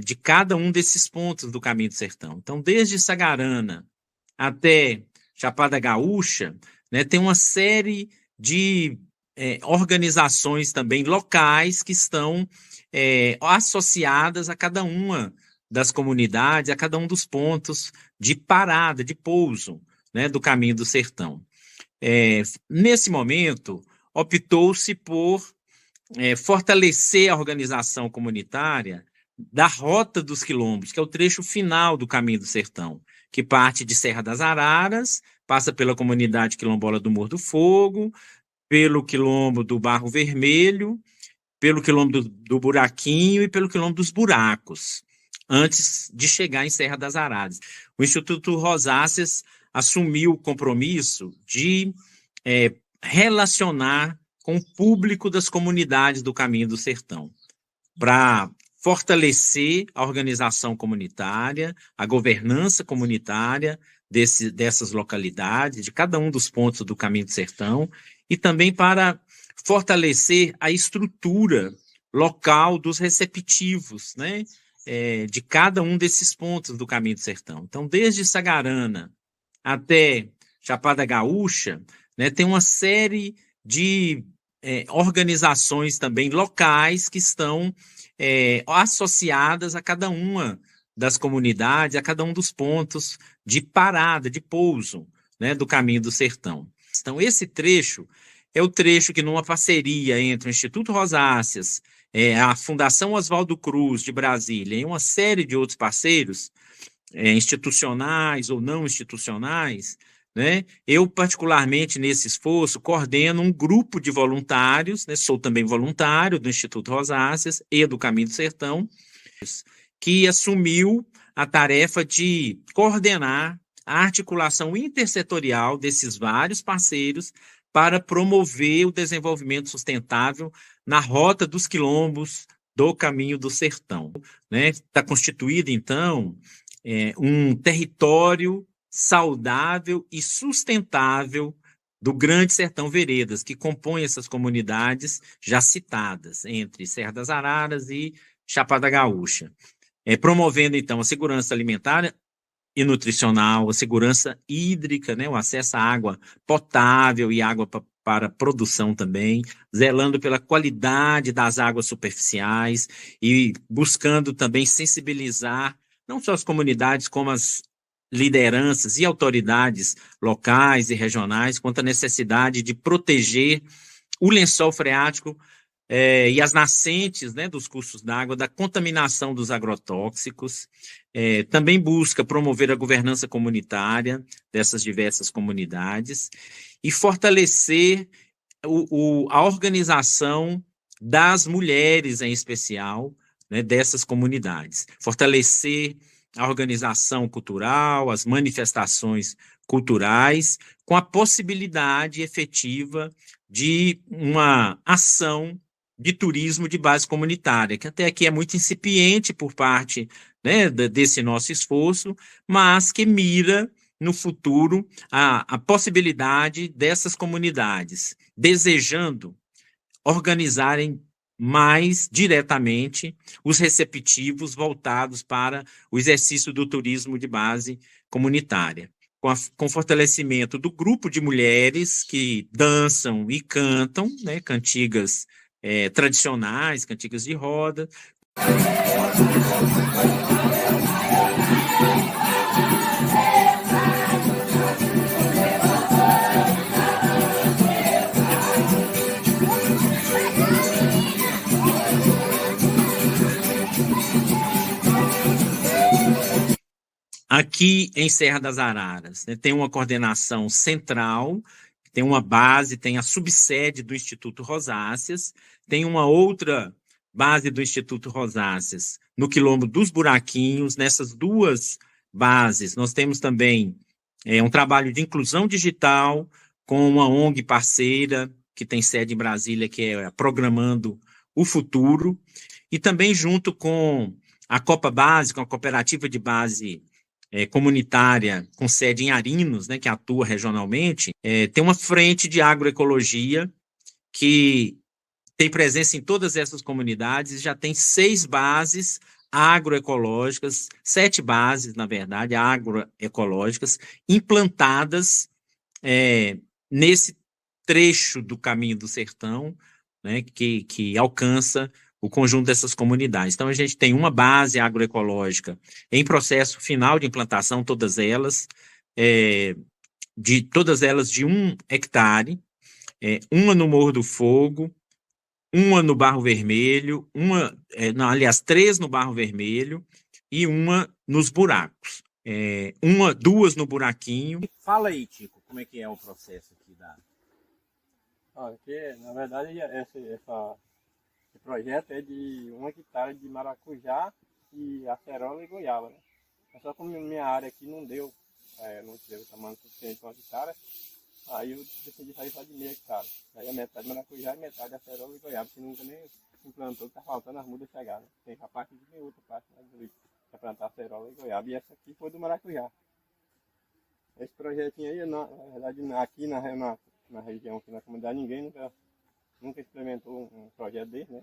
de cada um desses pontos do Caminho do Sertão. Então, desde Sagarana até Chapada Gaúcha, né, tem uma série de organizações também locais que estão associadas a cada uma das comunidades, a cada um dos pontos de parada, de pouso, né, do Caminho do Sertão. Nesse momento, optou-se por fortalecer a organização comunitária da Rota dos Quilombos, que é o trecho final do Caminho do Sertão, que parte de Serra das Araras, passa pela comunidade quilombola do Morro do Fogo, pelo quilombo do Barro Vermelho, pelo quilombo do Buraquinho e pelo quilombo dos Buracos, antes de chegar em Serra das Araras. O Instituto Rosáceas assumiu o compromisso de relacionar com o público das comunidades do Caminho do Sertão, para fortalecer a organização comunitária, a governança comunitária dessas localidades, de cada um dos pontos do Caminho do Sertão, e também para fortalecer a estrutura local dos receptivos, né, de cada um desses pontos do Caminho do Sertão. Então, desde Sagarana até Chapada Gaúcha, né, tem uma série de organizações também locais que estão associadas a cada uma das comunidades, a cada um dos pontos de parada, de pouso, né, do Caminho do Sertão. Então, esse trecho é o trecho que, numa parceria entre o Instituto Rosáceas, a Fundação Oswaldo Cruz de Brasília e uma série de outros parceiros, institucionais ou não institucionais, né, eu, particularmente, nesse esforço, coordeno um grupo de voluntários, né, sou também voluntário do Instituto Rosáceas e do Caminho do Sertão, que assumiu a tarefa de coordenar a articulação intersetorial desses vários parceiros para promover o desenvolvimento sustentável na Rota dos Quilombos do Caminho do Sertão. Né? Está constituído, então, um território saudável e sustentável do Grande Sertão Veredas, que compõe essas comunidades já citadas, entre Serra das Araras e Chapada Gaúcha, promovendo, então, a segurança alimentar e nutricional, a segurança hídrica, né, o acesso à água potável e água para produção também, zelando pela qualidade das águas superficiais e buscando também sensibilizar não só as comunidades, como as lideranças e autoridades locais e regionais quanto à necessidade de proteger o lençol freático e as nascentes, né, dos cursos d'água, da contaminação dos agrotóxicos. Também busca promover a governança comunitária dessas diversas comunidades e fortalecer a organização das mulheres, em especial, né, dessas comunidades. Fortalecer a organização cultural, as manifestações culturais, com a possibilidade efetiva de uma ação de turismo de base comunitária, que até aqui é muito incipiente por parte, né, desse nosso esforço, mas que mira no futuro a possibilidade dessas comunidades, desejando organizarem mais diretamente os receptivos voltados para o exercício do turismo de base comunitária, com fortalecimento do grupo de mulheres que dançam e cantam, né, cantigas tradicionais, cantigas de roda. Aqui em Serra das Araras, né, tem uma coordenação central, tem uma base, tem a subsede do Instituto Rosáceas, tem uma outra base do Instituto Rosáceas no quilombo dos Buraquinhos. Nessas duas bases, nós temos também um trabalho de inclusão digital com uma ONG parceira que tem sede em Brasília, que é Programando o Futuro, e também junto com a Copa Base, com a cooperativa de base comunitária com sede em Arinos, né, que atua regionalmente, tem uma frente de agroecologia que tem presença em todas essas comunidades e já tem 6 bases agroecológicas, 7 bases, na verdade, agroecológicas, implantadas nesse trecho do Caminho do Sertão, né, que alcança o conjunto dessas comunidades. Então, a gente tem uma base agroecológica em processo final de implantação, todas elas de 1 hectare, uma no Morro do Fogo, uma no Barro Vermelho, aliás, 3 no Barro Vermelho e uma nos buracos. 2 no buraquinho. Fala aí, Tico, como é que é o processo aqui da... Aqui, na verdade, esse projeto é de 1 hectare de maracujá e acerola e goiaba, né? Mas só como minha área aqui não deu o tamanho suficiente para 1 hectare, aí eu decidi sair só de meio hectare. Aí a metade de maracujá e metade de acerola e goiaba, que nunca nem implantou, que tá faltando as mudas chegar, né? Tem a parte de outra parte, né, para plantar acerola e goiaba, e essa aqui foi do maracujá. Esse projetinho aí, na verdade, aqui na região, aqui na comunidade, ninguém nunca experimentou um projeto desse, né?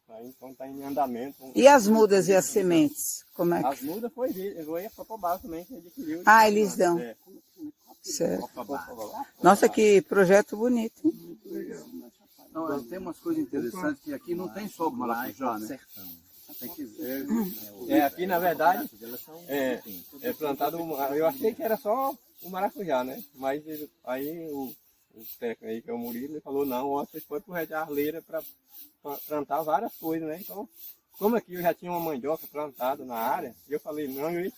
Aí, então está em andamento. E as mudas e as sementes? Como é que... As mudas foi a Copa Base também que adquiriu. Eles dão. Certo. Nossa, que projeto bonito. Não, tem umas coisas interessantes que aqui não tem só maracujá, né? Tem que ver. Aqui, na verdade, é plantado... Eu achei que era só o maracujá, né? Mas aí o técnico aí, que é o Murilo, ele falou, não, vocês podem projetar arleira para plantar várias coisas, né? Então, como aqui eu já tinha uma mandioca plantada na área, eu falei, não, eu ia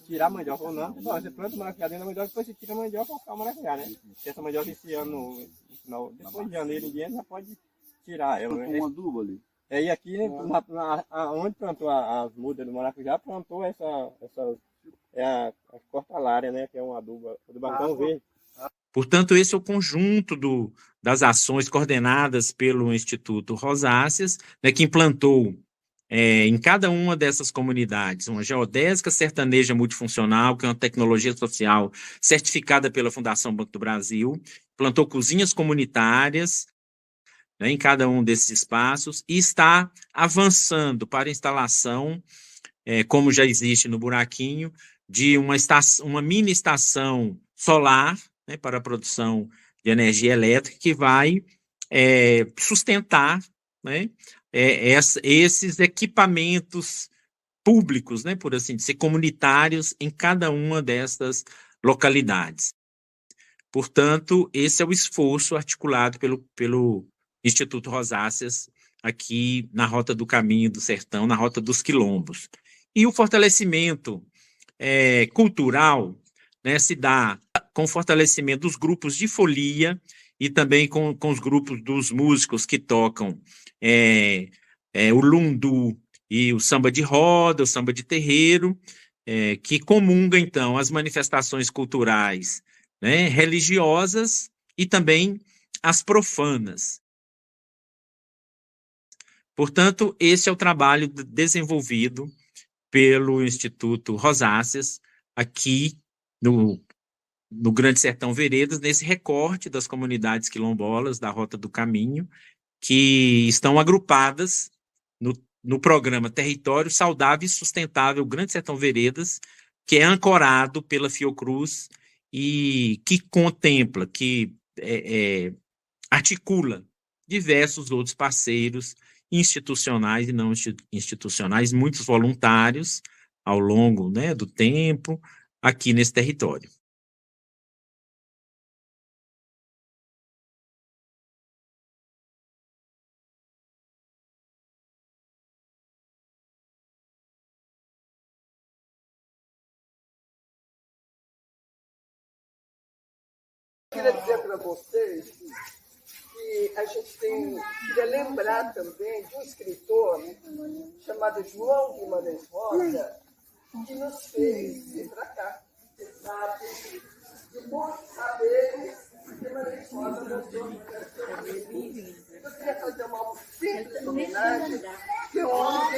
tirar a mandioca ou não. Você planta o maracujá dentro da mandioca, depois você tira a mandioca para ficar o maracujá, né? Porque essa mandioca esse ano, depois de janeiro em diante, já pode tirar ela, né? Um adubo ali. E aqui, onde plantou as mudas do maracujá, plantou a cortalária, né? Que é um adubo do Bancão Verde. Portanto, esse é o conjunto das ações coordenadas pelo Instituto Rosáceas, né, que implantou em cada uma dessas comunidades uma geodésica sertaneja multifuncional, que é uma tecnologia social certificada pela Fundação Banco do Brasil, plantou cozinhas comunitárias, né, em cada um desses espaços, e está avançando para a instalação, como já existe no buraquinho, de uma mini estação solar, né, para a produção de energia elétrica, que vai sustentar, né, esses equipamentos públicos, né, por assim dizer, comunitários em cada uma dessas localidades. Portanto, esse é o esforço articulado pelo Instituto Rosáceas aqui na Rota do Caminho do Sertão, na Rota dos Quilombos. E o fortalecimento cultural, né, se dá com o fortalecimento dos grupos de folia e também com os grupos dos músicos que tocam o lundu e o samba de roda, o samba de terreiro, que comunga, então, as manifestações culturais, né, religiosas e também as profanas. Portanto, esse é o trabalho desenvolvido pelo Instituto Rosáceas aqui no Grande Sertão Veredas, nesse recorte das comunidades quilombolas da Rota do Caminho, que estão agrupadas no programa Território Saudável e Sustentável Grande Sertão Veredas, que é ancorado pela Fiocruz e que contempla, que articula diversos outros parceiros institucionais e não institucionais, muitos voluntários ao longo, né, do tempo, aqui nesse território. Queria dizer para vocês que a gente queria lembrar também de um escritor chamado João Guimarães Rosa, que nos fez vir para cá. Sabe? E por saber, Guimarães Rosa mostrou. Eu queria fazer uma simples homenagem, que é um homem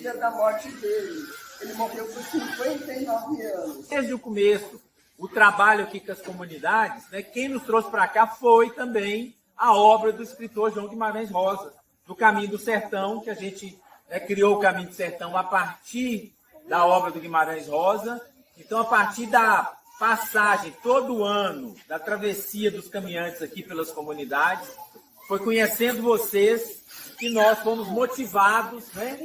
dia da morte dele. Ele morreu com 59 anos. Desde o começo, o trabalho aqui com as comunidades, né, quem nos trouxe para cá foi também a obra do escritor João Guimarães Rosa, do Caminho do Sertão, que a gente criou o Caminho do Sertão a partir da obra do Guimarães Rosa. Então, a partir da passagem todo ano da travessia dos caminhantes aqui pelas comunidades, foi conhecendo vocês que nós fomos motivados, né,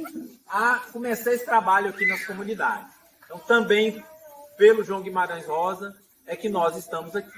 a começar esse trabalho aqui nas comunidades. Então, também pelo João Guimarães Rosa é que nós estamos aqui.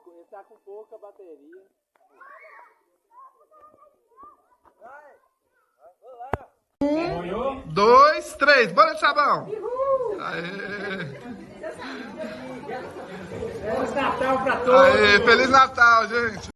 Ele tá com pouca bateria. 1, 2, 3, bora, Chabão! Aê! Feliz Natal pra todos! Aê, Feliz Natal, gente!